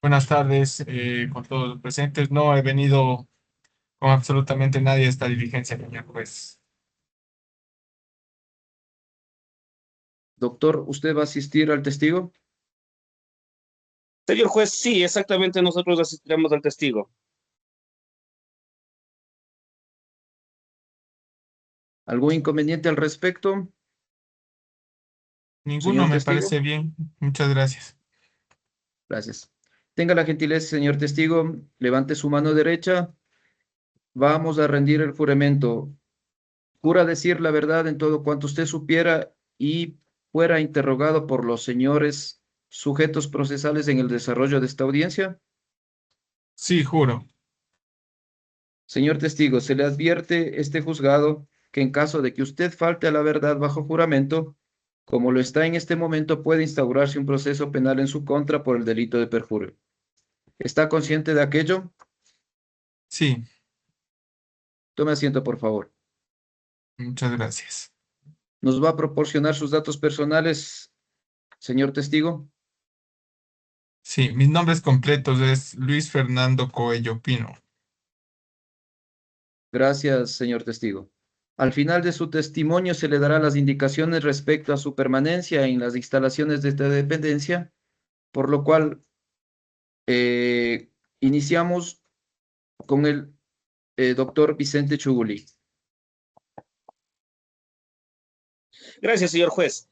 Buenas tardes, con todos los presentes. No he venido con absolutamente nadie a esta diligencia, señor juez. Doctor, ¿usted va a asistir al testigo? Señor juez, sí, exactamente, nosotros asistiremos al testigo. ¿Algún inconveniente al respecto? Ninguno Señor me testigo. parece bien. Muchas gracias. Gracias. Tenga la gentileza, señor testigo, levante su mano derecha. Vamos a rendir el juramento. ¿Jura decir la verdad en todo cuanto usted supiera y fuera interrogado por los señores sujetos procesales en el desarrollo de esta audiencia? Sí, juro. Señor testigo, se le advierte este juzgado que en caso de que usted falte a la verdad bajo juramento, como lo está en este momento, puede instaurarse un proceso penal en su contra por el delito de perjurio. ¿Está consciente de aquello? Sí, Tome asiento, por favor. muchas gracias. ¿Nos va a proporcionar sus datos personales, señor testigo? Sí, mis nombres completos es Luis Fernando Coello Pino. Gracias, señor testigo. Al final de su testimonio se le dará las indicaciones respecto a su permanencia en las instalaciones de esta dependencia, por lo cual iniciamos con el doctor Vicente Chugulí. Gracias, señor juez.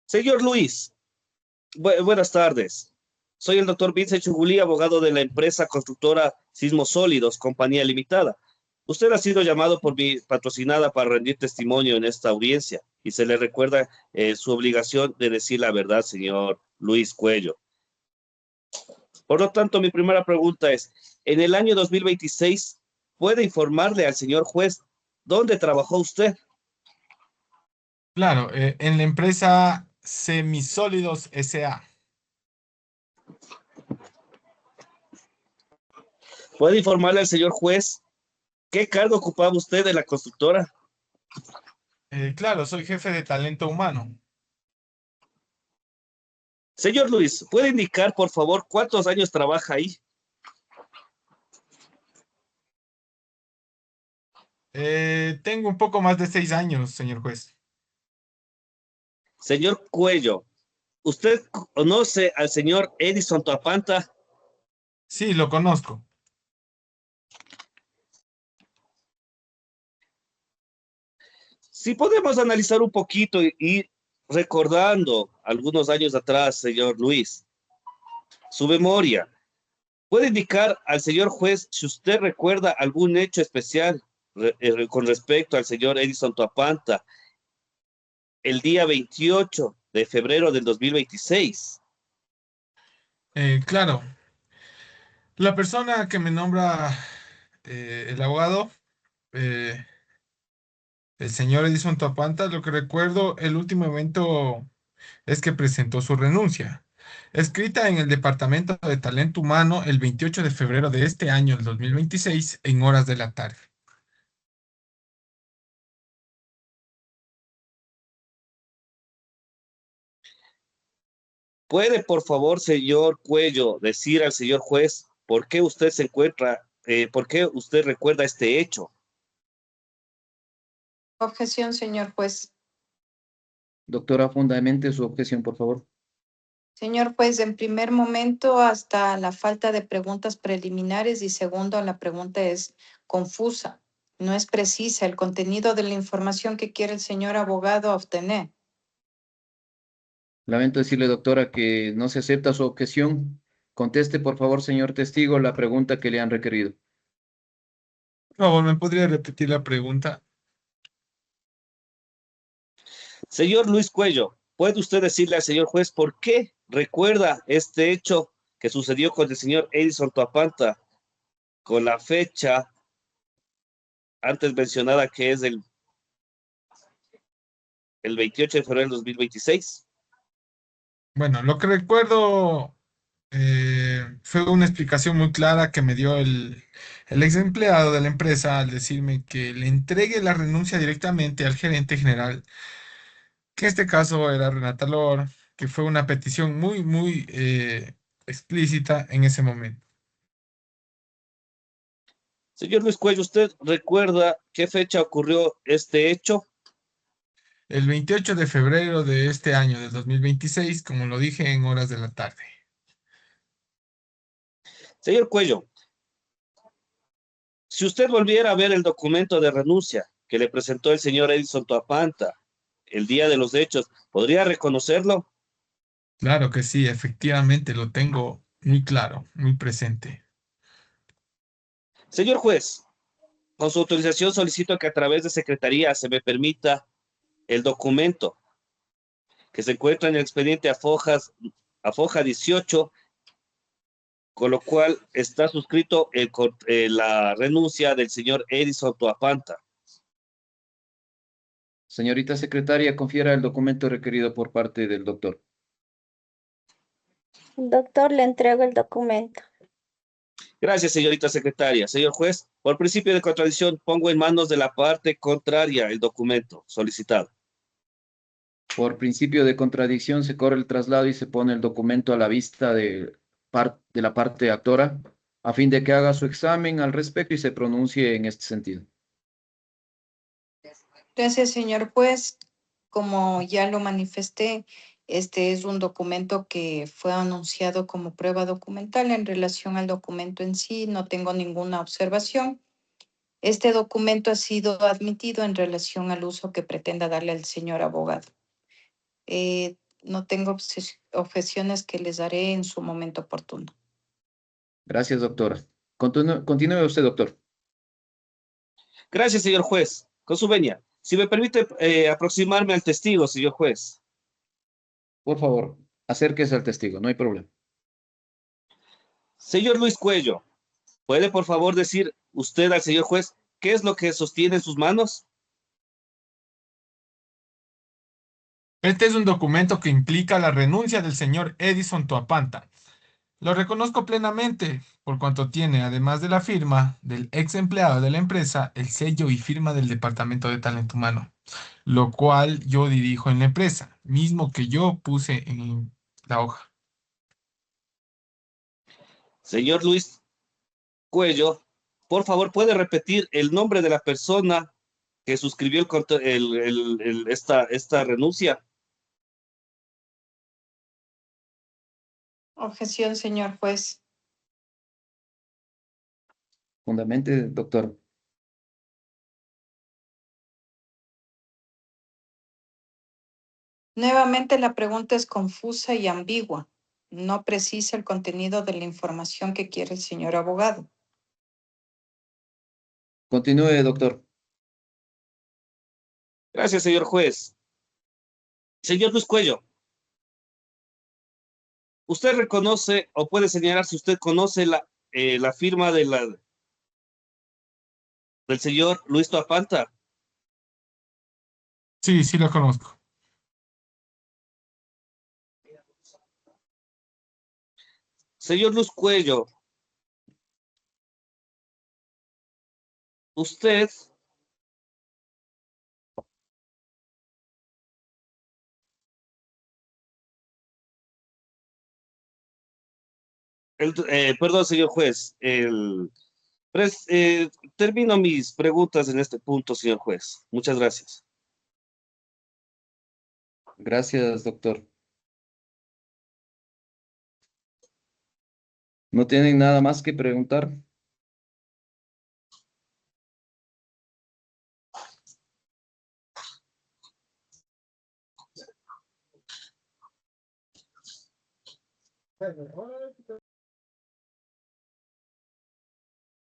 Señor Luis, buenas tardes. Soy el doctor Vincent Chugulí, abogado de la empresa constructora Sismos Sólidos, Compañía Limitada. Usted ha sido llamado por mi patrocinada para rendir testimonio en esta audiencia y se le recuerda su obligación de decir la verdad, señor Luis Cuello. Por lo tanto, mi primera pregunta es, en el año 2026, ¿puede informarle al señor juez dónde trabajó usted? Claro, en la empresa Semisólidos S.A. ¿Puede informarle al señor juez qué cargo ocupaba usted de la constructora? Claro, soy jefe de talento humano. Señor Luis, ¿puede indicar, por favor, cuántos años trabaja ahí? Tengo un poco más de 6 años, señor juez. Señor Cuello, ¿usted conoce al señor Edison Toapanta? Sí, lo conozco. Si podemos analizar un poquito y recordando algunos años atrás, señor Luis, su memoria, ¿puede indicar al señor juez si usted recuerda algún hecho especial con respecto al señor Edison Toapanta el día 28 de febrero del 2026. Claro, la persona que me nombra el abogado, eh, el señor Edison Topanta, lo que recuerdo, el último evento es que presentó su renuncia, escrita en el Departamento de Talento Humano el 28 de febrero de este año, el 2026, en horas de la tarde. ¿Puede, por favor, señor Cuello, decir al señor juez por qué usted se encuentra, por qué usted recuerda este hecho? Objeción, señor juez. Doctora, fundamente su objeción, por favor. Señor juez, en primer momento, hasta la falta de preguntas preliminares y segundo, la pregunta es confusa, no es precisa el contenido de la información que quiere el señor abogado obtener. Lamento decirle, doctora, que no se acepta su objeción. Conteste, por favor, señor testigo, la pregunta que le han requerido. Por favor, ¿me podría repetir la pregunta? Señor Luis Cuello, ¿puede usted decirle al señor juez por qué recuerda este hecho que sucedió con el señor Edison Toapanta con la fecha antes mencionada que es el 28 de febrero del 2026? Bueno, lo que recuerdo fue una explicación muy clara que me dio el ex empleado de la empresa al decirme que le entregue la renuncia directamente al gerente general, que en este caso era Renata Lor, que fue una petición muy explícita en ese momento. Señor Luis Cuello, ¿usted recuerda qué fecha ocurrió este hecho? El 28 de febrero de este año, del 2026, como lo dije, en horas de la tarde. Señor Cuello, si usted volviera a ver el documento de renuncia que le presentó el señor Edison Toapanta el día de los hechos, ¿podría reconocerlo? Claro que sí, efectivamente lo tengo muy claro, muy presente. Señor juez, con su autorización solicito que a través de secretaría se me permita el documento que se encuentra en el expediente a foja 18, con lo cual está suscrito la renuncia del señor Edison Toapanta. Señorita secretaria, confiera el documento requerido por parte del doctor. Doctor, le entrego el documento. Gracias, señorita secretaria. Señor juez, por principio de contradicción, pongo en manos de la parte contraria el documento solicitado. Por principio de contradicción, se corre el traslado y se pone el documento a la vista de la parte actora, a fin de que haga su examen al respecto y se pronuncie en este sentido. Gracias, señor juez. Como ya lo manifesté, este es un documento que fue anunciado como prueba documental. En relación al documento en sí, no tengo ninguna observación. Este documento ha sido admitido en relación al uso que pretenda darle al señor abogado. No tengo objeciones que les daré en su momento oportuno. Gracias, doctora. Continúe usted, doctor. Gracias, señor juez. Con su venia, si me permite aproximarme al testigo, señor juez. Por favor, acérquese al testigo, no hay problema. Señor Luis Cuello, ¿puede por favor decir usted al señor juez qué es lo que sostiene en sus manos? Este es un documento que implica la renuncia del señor Edison Toapanta. Lo reconozco plenamente por cuanto tiene, además de la firma del ex empleado de la empresa, el sello y firma del Departamento de Talento Humano, lo cual yo dirijo en la empresa, mismo que yo puse en la hoja. Señor Luis Cuello, por favor, ¿puede repetir el nombre de la persona que suscribió esta renuncia? Objeción, señor juez. Fundamente, doctor. Nuevamente, la pregunta es confusa y ambigua. No precisa el contenido de la información que quiere el señor abogado. Continúe, doctor. Gracias, señor juez. Señor Luis Cuello, ¿Usted reconoce o puede señalar si usted conoce la firma del señor Luis Toapanta? Sí, sí lo conozco. Señor Luz Cuello, usted perdón, señor juez, termino mis preguntas en este punto, señor juez. Muchas gracias. Gracias, doctor. ¿No tienen nada más que preguntar?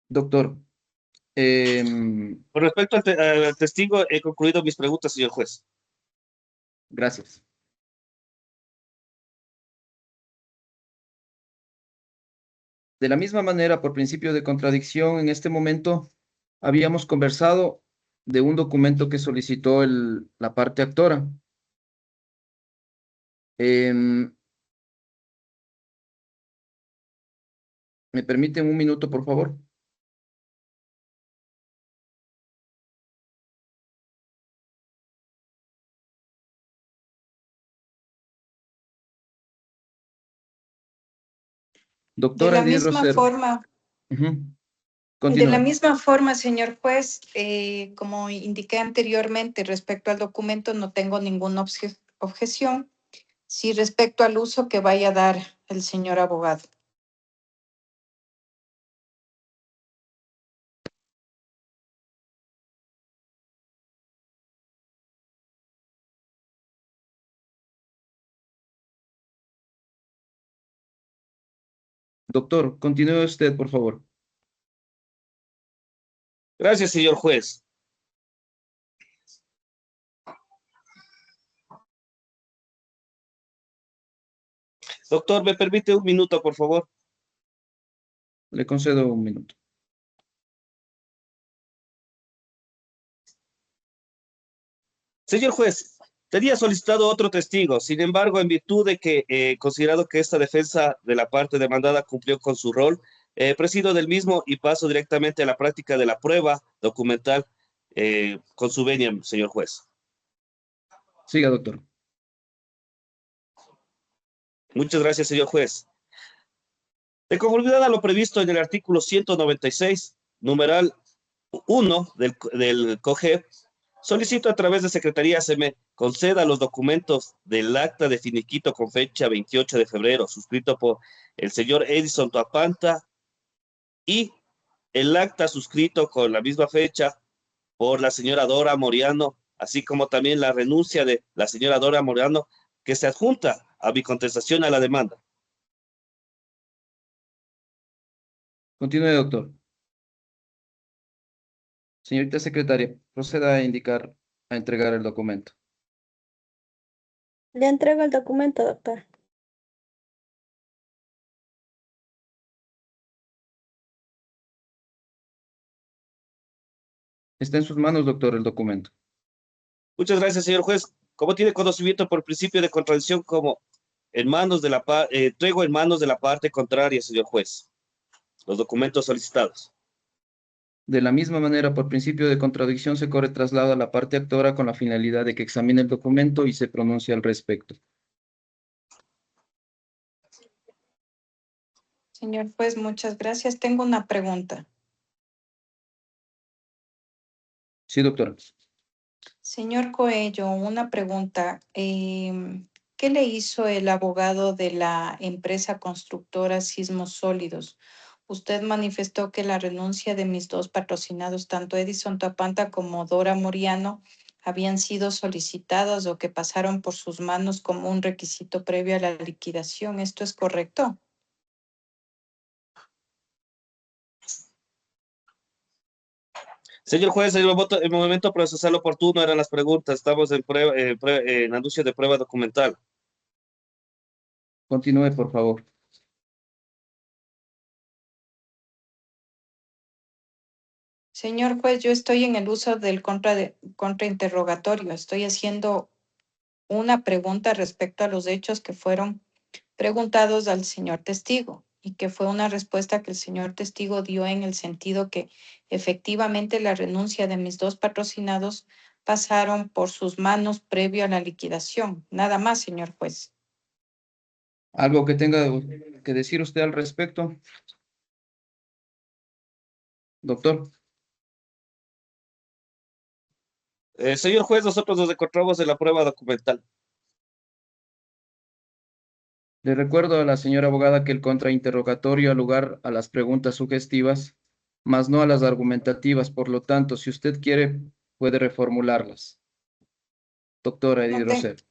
Doctor, Con respecto al testigo, he concluido mis preguntas, señor juez. gracias. De la misma manera, por principio de contradicción, en este momento habíamos conversado de un documento que solicitó la parte actora. ¿Me permiten un minuto, por favor? De Doctora la Edith misma Rosero. forma, Ujú. de la Continúe. misma forma, señor juez, como indiqué anteriormente, respecto al documento no tengo ninguna objeción. Sí, respecto al uso que vaya a dar el señor abogado. Doctor, continúe usted, por favor. Gracias, señor juez. Doctor, ¿me permite un minuto, por favor? Le concedo un minuto. Señor juez, tenía solicitado otro testigo. Sin embargo, en virtud de que considerado que esta defensa de la parte demandada cumplió con su rol, prescindo del mismo y paso directamente a la práctica de la prueba documental con su venia, señor juez. Siga, doctor. Muchas gracias, señor juez. De conformidad a lo previsto en el artículo 196, numeral 1 del COGEP, solicito a través de Secretaría se me conceda los documentos del acta de finiquito con fecha 28 de febrero, suscrito por el señor Edison Toapanta, y el acta suscrito con la misma fecha por la señora Dora Moriano, así como también la renuncia de la señora Dora Moriano, que se adjunta a mi contestación a la demanda. Continúe, doctor. Señorita secretaria, proceda a entregar el documento. Le entrego el documento, doctor. Está en sus manos, doctor, el documento. Muchas gracias, señor juez. Como tiene conocimiento por principio de contradicción, como en manos de entrego en manos de la parte contraria, señor juez, los documentos solicitados. De la misma manera, por principio de contradicción, se corre traslado a la parte actora con la finalidad de que examine el documento y se pronuncie al respecto. Señor juez, muchas gracias. Tengo una pregunta. Sí, doctora. Señor Coello, una pregunta. ¿Qué le hizo el abogado de la empresa constructora Sismos Sólidos? Usted manifestó que la renuncia de mis dos patrocinados, tanto Edison Tapanta como Dora Moriano, habían sido solicitadas o que pasaron por sus manos como un requisito previo a la liquidación. ¿Esto es correcto? Señor juez, el momento procesal oportuno eran las preguntas. Estamos en anuncio de prueba documental. Continúe, por favor. Señor juez, yo estoy en el uso del contrainterrogatorio. Estoy haciendo una pregunta respecto a los hechos que fueron preguntados al señor testigo y que fue una respuesta que el señor testigo dio en el sentido que efectivamente la renuncia de mis dos patrocinados pasaron por sus manos previo a la liquidación. Nada más, señor juez. ¿Algo que tenga que decir usted al respecto? Doctor. Señor juez, nosotros nos encontramos en la prueba documental. Le recuerdo a la señora abogada que el contrainterrogatorio da lugar a las preguntas sugestivas, mas no a las argumentativas. Por lo tanto, si usted quiere, puede reformularlas. Doctora Edith Rosero.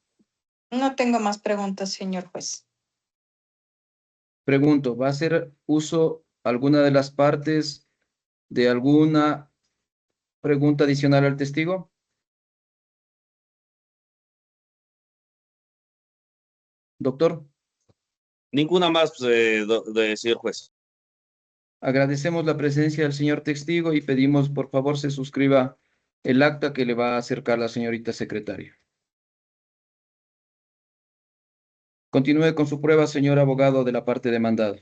No tengo más preguntas, señor juez. Pregunto, ¿va a hacer uso alguna de las partes de alguna pregunta adicional al testigo? Doctor. Ninguna más, señor juez. Agradecemos la presencia del señor testigo y pedimos, por favor, se suscriba el acta que le va a acercar la señorita secretaria. Continúe con su prueba, señor abogado de la parte demandada.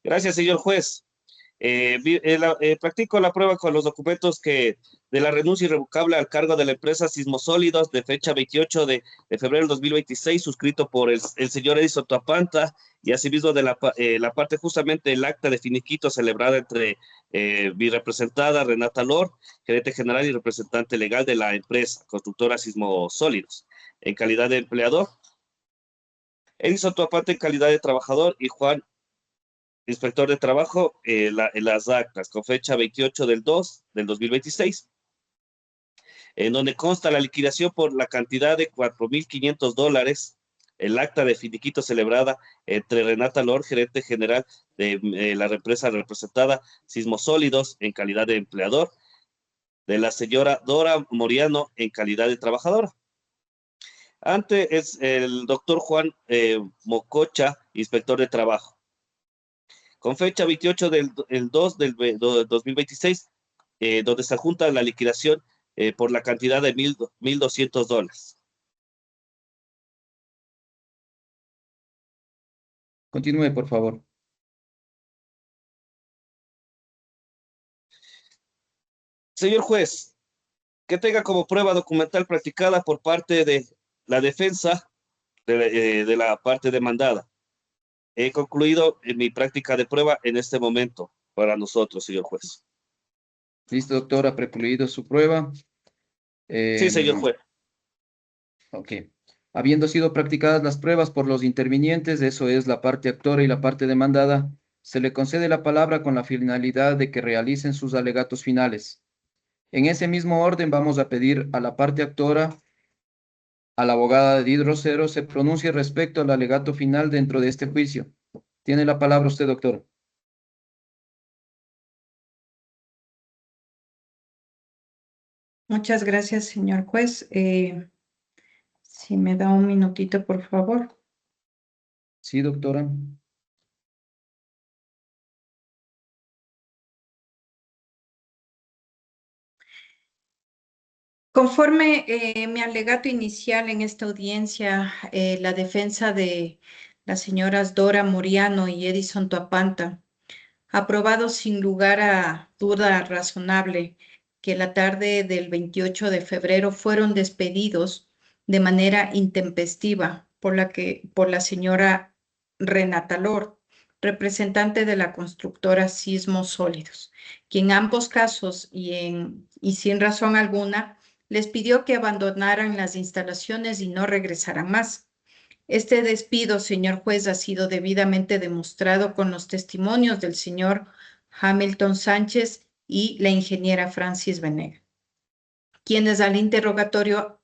Gracias, señor juez. Practico la prueba con los documentos de la renuncia irrevocable al cargo de la empresa Sismosólidos de fecha 28 de febrero del 2026, suscrito por el señor Edison Tuapanta, y asimismo de la parte justamente del acta de finiquito celebrada entre mi representada Renata Lord, gerente general y representante legal de la empresa constructora Sismosólidos, en calidad de empleador. Edison Tuapanta en calidad de trabajador y Juan inspector de trabajo, en las actas con fecha 28 del 2 del 2026, en donde consta la liquidación por la cantidad de $4,500, el acta de finiquito celebrada entre Renata Lord, gerente general de la empresa representada Sismosólidos en calidad de empleador, de la señora Dora Moriano en calidad de trabajadora. Ante es el doctor Juan Mococha, inspector de trabajo, con fecha 28 del 2 del 2026, donde se adjunta la liquidación por la cantidad de $1,200. Continúe, por favor. Señor juez, que tenga como prueba documental practicada por parte de la defensa de la parte demandada. He concluido mi práctica de prueba en este momento para nosotros, señor juez. Listo, doctor, ha precluido su prueba. Sí, señor juez. Ok. Habiendo sido practicadas las pruebas por los intervinientes, eso es la parte actora y la parte demandada, se le concede la palabra con la finalidad de que realicen sus alegatos finales. En ese mismo orden vamos a pedir a la parte actora, a la abogada Edith Rosero, se pronuncie respecto al alegato final dentro de este juicio. Tiene la palabra usted, doctor. Muchas gracias, señor juez. Si me da un minutito, por favor. Sí, doctora. Conforme mi alegato inicial en esta audiencia, la defensa de las señoras Dora Moriano y Edison Tuapanta, aprobado sin lugar a duda razonable que la tarde del 28 de febrero fueron despedidos de manera intempestiva por la señora Renata Lord, representante de la constructora Sismos Sólidos, quien en ambos casos y sin razón alguna les pidió que abandonaran las instalaciones y no regresaran más. Este despido, señor juez, ha sido debidamente demostrado con los testimonios del señor Hamilton Sánchez y la ingeniera Francis Venega, quienes al interrogatorio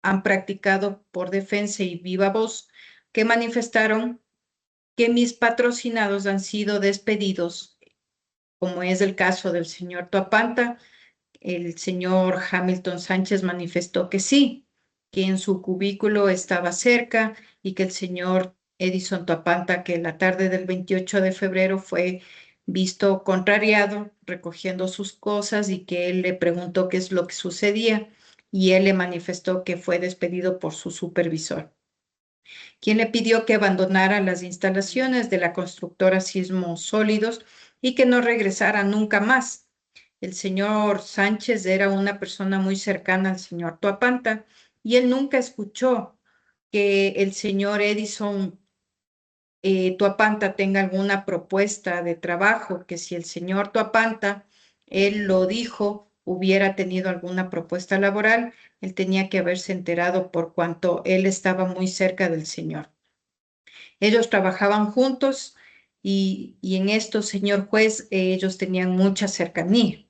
han practicado por defensa y viva voz que manifestaron que mis patrocinados han sido despedidos, como es el caso del señor Tuapanta. El señor Hamilton Sánchez manifestó que sí, que en su cubículo estaba cerca y que el señor Edison Tuapanta, que la tarde del 28 de febrero fue visto contrariado recogiendo sus cosas y que él le preguntó qué es lo que sucedía y él le manifestó que fue despedido por su supervisor, quien le pidió que abandonara las instalaciones de la constructora Sismos Sólidos y que no regresara nunca más. El señor Sánchez era una persona muy cercana al señor Tuapanta y él nunca escuchó que el señor Edison Tuapanta tenga alguna propuesta de trabajo, que si el señor Tuapanta, él lo dijo, hubiera tenido alguna propuesta laboral, él tenía que haberse enterado por cuanto él estaba muy cerca del señor. Ellos trabajaban juntos y en esto, señor juez, ellos tenían mucha cercanía.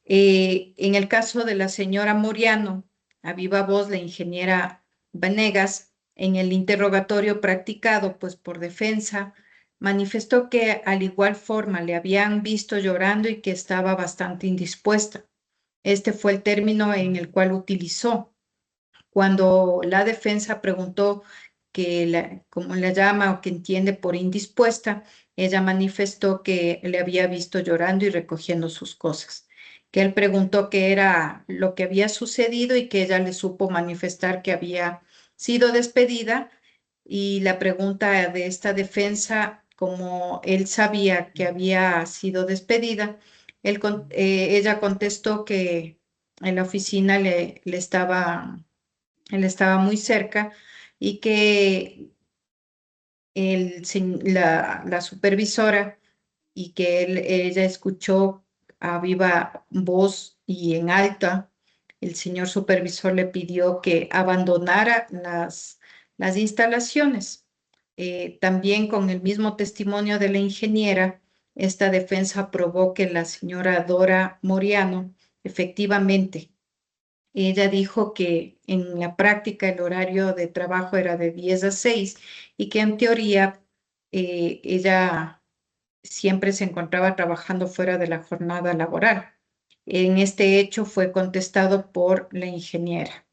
En el caso de la señora Moriano, a viva voz, la ingeniera Vanegas, en el interrogatorio practicado pues por defensa, manifestó que al igual forma le habían visto llorando y que estaba bastante indispuesta. Este fue el término en el cual utilizó. Cuando la defensa preguntó cómo la llama o que entiende por indispuesta, ella manifestó que le había visto llorando y recogiendo sus cosas, que él preguntó qué era lo que había sucedido y que ella le supo manifestar que había sido despedida, y la pregunta de esta defensa, como él sabía que había sido despedida, ella contestó que en la oficina él estaba muy cerca y que la supervisora y que ella escuchó a viva voz y en alta, el señor supervisor le pidió que abandonara las instalaciones. También con el mismo testimonio de la ingeniera, esta defensa probó que la señora Dora Moriano efectivamente, ella dijo que en la práctica el horario de trabajo era de 10 a 6 y que en teoría ella siempre se encontraba trabajando fuera de la jornada laboral. En este hecho fue contestado por la ingeniera.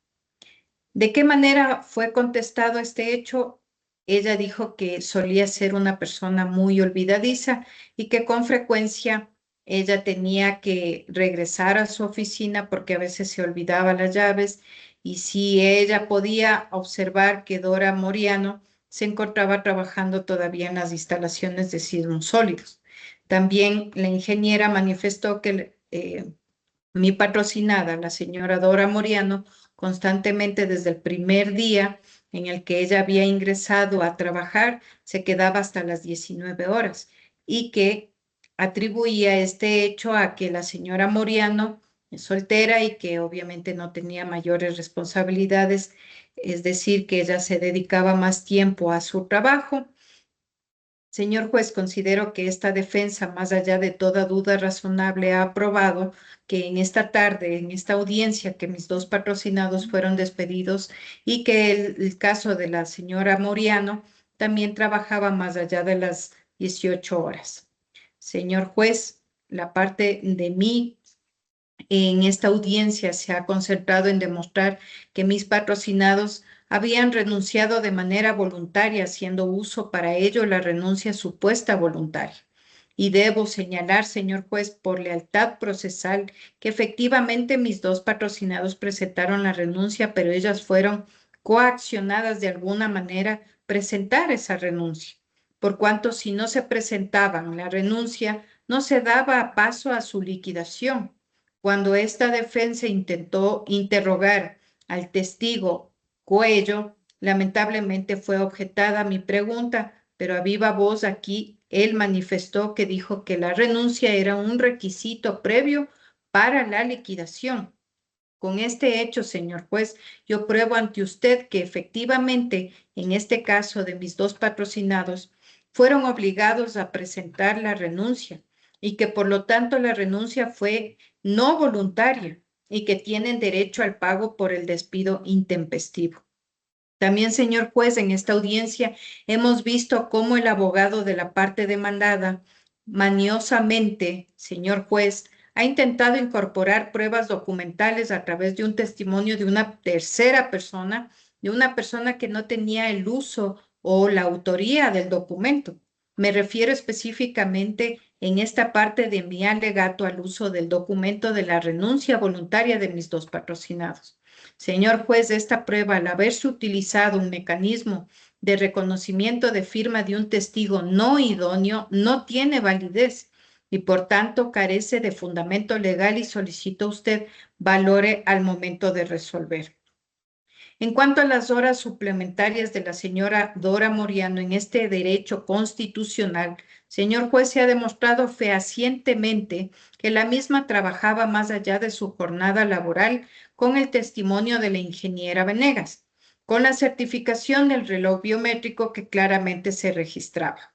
¿De qué manera fue contestado este hecho? Ella dijo que solía ser una persona muy olvidadiza y que con frecuencia ella tenía que regresar a su oficina porque a veces se olvidaba las llaves, y si ella podía observar que Dora Moriano se encontraba trabajando todavía en las instalaciones de Sismos Sólidos. También la ingeniera manifestó que mi patrocinada, la señora Dora Moriano, constantemente desde el primer día en el que ella había ingresado a trabajar, se quedaba hasta las 19 horas y que atribuía este hecho a que la señora Moriano es soltera y que obviamente no tenía mayores responsabilidades, es decir, que ella se dedicaba más tiempo a su trabajo. Señor juez, considero que esta defensa, más allá de toda duda razonable, ha aprobado que en esta tarde, en esta audiencia, que mis dos patrocinados fueron despedidos y que el caso de la señora Moriano también trabajaba más allá de las 18 horas. Señor juez, la parte de mí en esta audiencia se ha concentrado en demostrar que mis patrocinados habían renunciado de manera voluntaria, haciendo uso para ello la renuncia supuesta voluntaria. Y debo señalar, señor juez, por lealtad procesal, que efectivamente mis dos patrocinados presentaron la renuncia, pero ellas fueron coaccionadas de alguna manera presentar esa renuncia, por cuanto si no se presentaban la renuncia, no se daba paso a su liquidación. Cuando esta defensa intentó interrogar al testigo Coello, lamentablemente fue objetada mi pregunta, pero a viva voz aquí él manifestó que dijo que la renuncia era un requisito previo para la liquidación. Con este hecho, señor juez, yo pruebo ante usted que efectivamente, en este caso de mis dos patrocinados, fueron obligados a presentar la renuncia y que por lo tanto la renuncia fue no voluntaria y que tienen derecho al pago por el despido intempestivo. También, señor juez, en esta audiencia hemos visto cómo el abogado de la parte demandada maniosamente, señor juez, ha intentado incorporar pruebas documentales a través de un testimonio de una tercera persona, de una persona que no tenía el uso o la autoría del documento. Me refiero específicamente en esta parte de mi alegato al uso del documento de la renuncia voluntaria de mis dos patrocinados. Señor juez, esta prueba, al haberse utilizado un mecanismo de reconocimiento de firma de un testigo no idóneo, no tiene validez y por tanto carece de fundamento legal y solicito usted valore al momento de resolver. En cuanto a las horas suplementarias de la señora Dora Moriano en este derecho constitucional, señor juez, se ha demostrado fehacientemente que la misma trabajaba más allá de su jornada laboral con el testimonio de la ingeniera Venegas, con la certificación del reloj biométrico que claramente se registraba,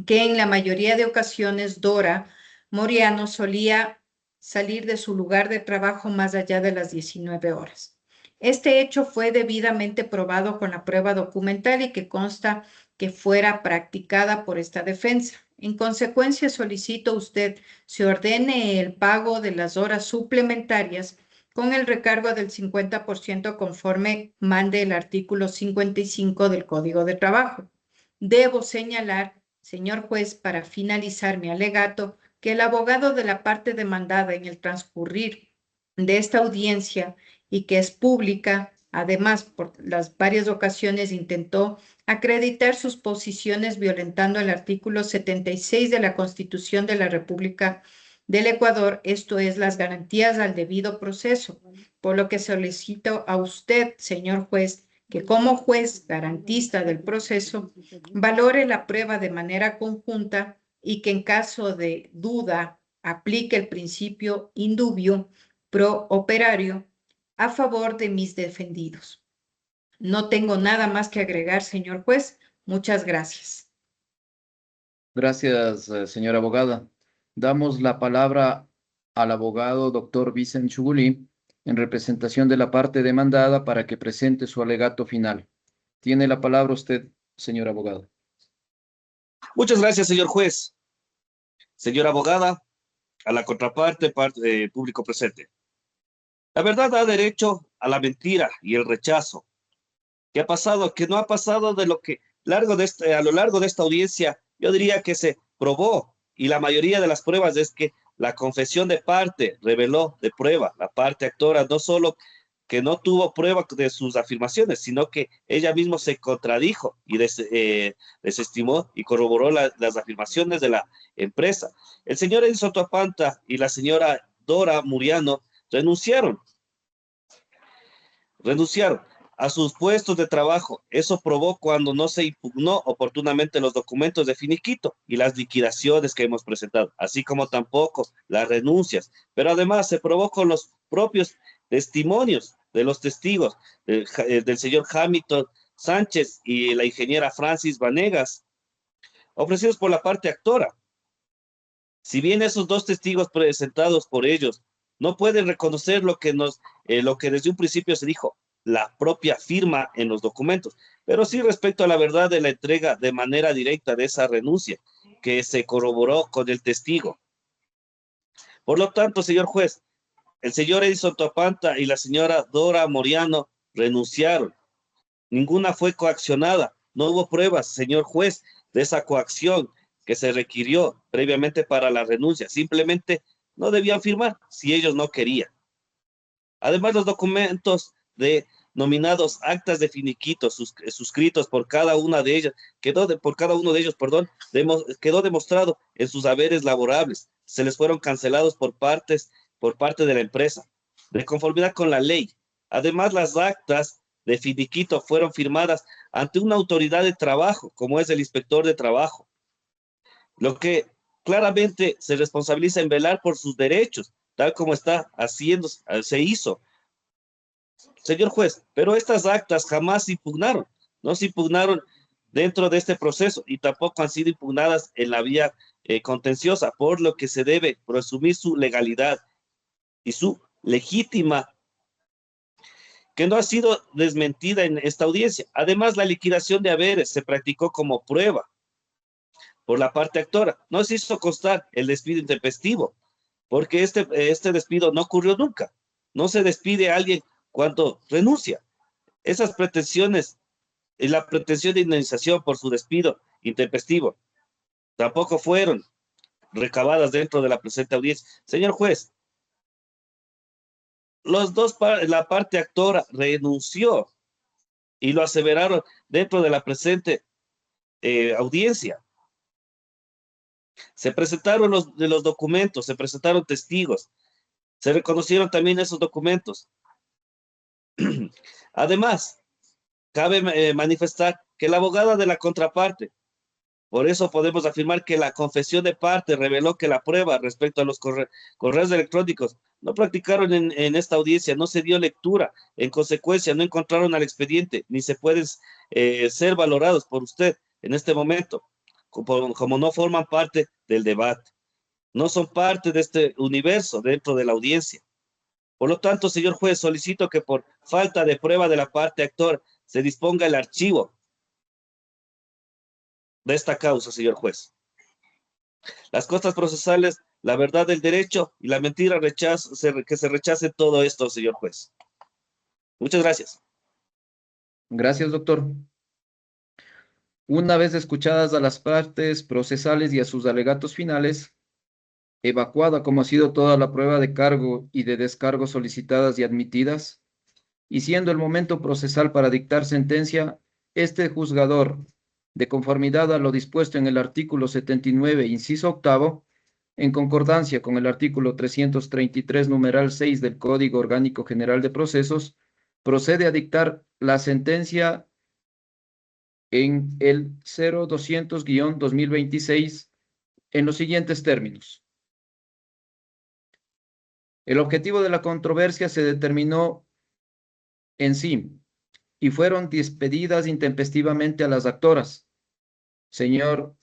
que en la mayoría de ocasiones Dora Moriano solía salir de su lugar de trabajo más allá de las 19 horas. Este hecho fue debidamente probado con la prueba documental y que consta que fuera practicada por esta defensa. En consecuencia, solicito usted se ordene el pago de las horas suplementarias con el recargo del 50% conforme mande el artículo 55 del Código de Trabajo. Debo señalar, señor juez, para finalizar mi alegato, que el abogado de la parte demandada en el transcurrir de esta audiencia y que es pública, además por las varias ocasiones intentó acreditar sus posiciones violentando el artículo 76 de la Constitución de la República del Ecuador, esto es, las garantías al debido proceso, por lo que solicito a usted, señor juez, que como juez garantista del proceso, valore la prueba de manera conjunta y que en caso de duda aplique el principio indubio pro operario a favor de mis defendidos. No tengo nada más que agregar, señor juez. Muchas gracias. Gracias, señora abogada. Damos la palabra al abogado doctor Vicente Chugulí en representación de la parte demandada para que presente su alegato final. Tiene la palabra usted, señor abogado. Muchas gracias, señor juez. Señora abogada, a la contraparte, público presente. La verdad da derecho a la mentira y el rechazo. ¿Qué ha pasado? Que no ha pasado de lo que a lo largo de esta audiencia, yo diría que se probó, y la mayoría de las pruebas es que la confesión de parte reveló de prueba, la parte actora no solo que no tuvo prueba de sus afirmaciones, sino que ella misma se contradijo y desestimó y corroboró las afirmaciones de la empresa. El señor Edison Toapanta y la señora Dora Moriano renunciaron a sus puestos de trabajo. Eso probó cuando no se impugnó oportunamente los documentos de finiquito y las liquidaciones que hemos presentado, así como tampoco las renuncias. Pero además se probó con los propios testimonios de los testigos del señor Hamilton Sánchez y la ingeniera Francis Vanegas, ofrecidos por la parte actora. Si bien esos dos testigos presentados por ellos no pueden reconocer lo que desde un principio se dijo, la propia firma en los documentos, pero sí respecto a la verdad de la entrega de manera directa de esa renuncia que se corroboró con el testigo. Por lo tanto, señor juez, el señor Edison Toapanta y la señora Dora Moriano renunciaron. Ninguna fue coaccionada. No hubo pruebas, señor juez, de esa coacción que se requirió previamente para la renuncia. Simplemente no debían firmar si ellos no querían. Además, los documentos denominados actas de finiquito suscritos por cada una de ellas, quedó demostrado en sus haberes laborables. Se les fueron cancelados por parte de la empresa, de conformidad con la ley. Además, las actas de finiquito fueron firmadas ante una autoridad de trabajo, como es el inspector de trabajo, lo que claramente se responsabiliza en velar por sus derechos, tal como se hizo. Señor juez, pero estas actas jamás se impugnaron, no se impugnaron dentro de este proceso y tampoco han sido impugnadas en la vía contenciosa, por lo que se debe presumir su legalidad y su legítima, que no ha sido desmentida en esta audiencia. Además, la liquidación de haberes se practicó como prueba por la parte actora. No se hizo constar el despido intempestivo. porque este despido no ocurrió nunca. No se despide a alguien cuando renuncia. Esas pretensiones y la pretensión de indemnización por su despido intempestivo tampoco fueron recabadas dentro de la presente audiencia. Señor juez, la parte actora renunció y lo aseveraron dentro de la presente audiencia. Se presentaron los documentos, se presentaron testigos, se reconocieron también esos documentos. Además, cabe manifestar que la abogada de la contraparte, por eso podemos afirmar que la confesión de parte reveló que la prueba respecto a los correos electrónicos no practicaron en esta audiencia, no se dio lectura, en consecuencia no encontraron al expediente, ni se pueden ser valorados por usted en este momento, como no forman parte del debate, no son parte de este universo dentro de la audiencia. Por lo tanto, señor juez, solicito que por falta de prueba de la parte actor se disponga el archivo de esta causa, señor juez. Las costas procesales, la verdad del derecho y la mentira, que se rechace todo esto, señor juez. Muchas gracias. Gracias, doctor. Una vez escuchadas a las partes procesales y a sus alegatos finales, evacuada como ha sido toda la prueba de cargo y de descargo solicitadas y admitidas, y siendo el momento procesal para dictar sentencia, este juzgador, de conformidad a lo dispuesto en el artículo 79, inciso octavo, en concordancia con el artículo 333, numeral 6 del Código Orgánico General de Procesos, procede a dictar la sentencia en el 0200-2026 en los siguientes términos. El objetivo de la controversia se determinó en sí y fueron despedidas intempestivamente a las actoras, señor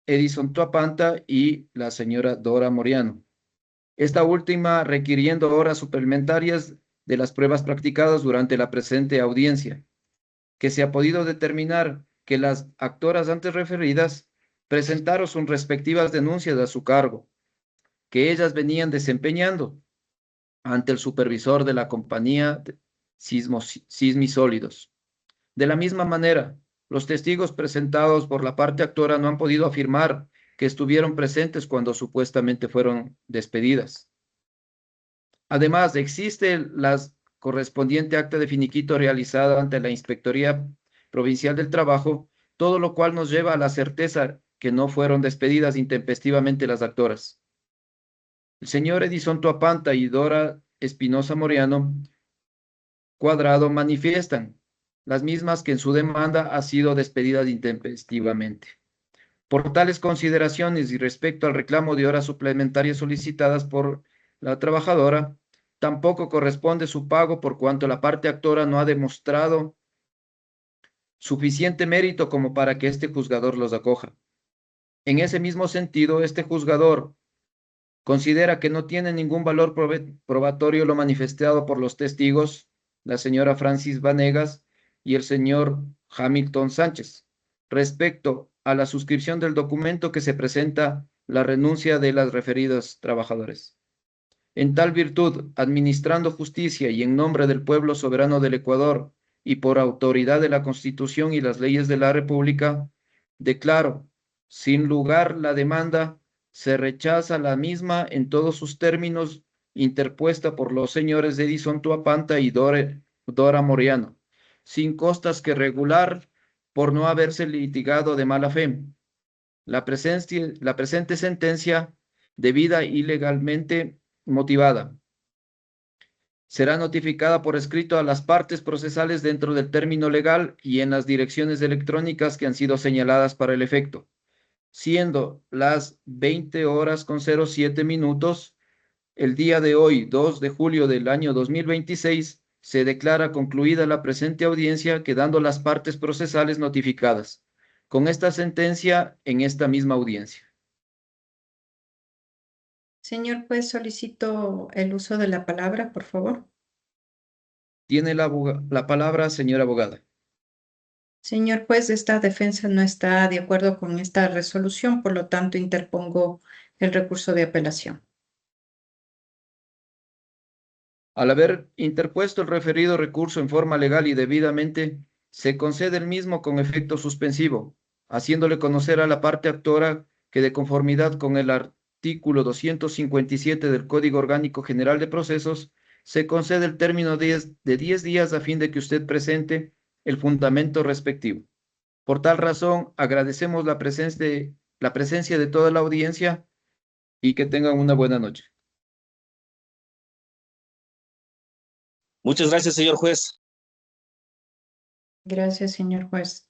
Edison Tuapanta y la señora Dora Moriano. Esta última requiriendo horas suplementarias de las pruebas practicadas durante la presente audiencia, que se ha podido determinar que las actoras antes referidas presentaron sus respectivas denuncias a su cargo, que ellas venían desempeñando ante el supervisor de la compañía Sismisólidos. De la misma manera, los testigos presentados por la parte actora no han podido afirmar que estuvieron presentes cuando supuestamente fueron despedidas. Además, existe la correspondiente acta de finiquito realizada ante la Inspectoría Provincial del Trabajo, todo lo cual nos lleva a la certeza que no fueron despedidas intempestivamente las actoras. El señor Edison Tuapanta y Dora Espinosa Moriano Cuadrado manifiestan las mismas que en su demanda ha sido despedidas intempestivamente. Por tales consideraciones y respecto al reclamo de horas suplementarias solicitadas por la trabajadora, tampoco corresponde su pago por cuanto la parte actora no ha demostrado suficiente mérito como para que este juzgador los acoja. En ese mismo sentido, este juzgador considera que no tiene ningún valor probatorio lo manifestado por los testigos, la señora Francis Vanegas y el señor Hamilton Sánchez, respecto a la suscripción del documento que se presenta la renuncia de las referidas trabajadores. En tal virtud, administrando justicia y en nombre del pueblo soberano del Ecuador y por autoridad de la Constitución y las leyes de la República, declaro, sin lugar la demanda, se rechaza la misma en todos sus términos interpuesta por los señores Edison Tuapanta y Dora Moriano, sin costas que regular por no haberse litigado de mala fe. La presente sentencia, debida y legalmente motivada, será notificada por escrito a las partes procesales dentro del término legal y en las direcciones electrónicas que han sido señaladas para el efecto, siendo las 20:07 el día de hoy, 2 de julio del año 2026, se declara concluida la presente audiencia, quedando las partes procesales notificadas con esta sentencia en esta misma audiencia. Señor juez, solicito el uso de la palabra, por favor. Tiene la palabra, señora abogada. Señor juez, esta defensa no está de acuerdo con esta resolución, por lo tanto interpongo el recurso de apelación. Al haber interpuesto el referido recurso en forma legal y debidamente, se concede el mismo con efecto suspensivo, haciéndole conocer a la parte actora que de conformidad con el artículo 257 del Código Orgánico General de Procesos, se concede el término de 10 días a fin de que usted presente el fundamento respectivo. Por tal razón, agradecemos la presencia de toda la audiencia y que tengan una buena noche. Muchas gracias, señor juez. Gracias, señor juez.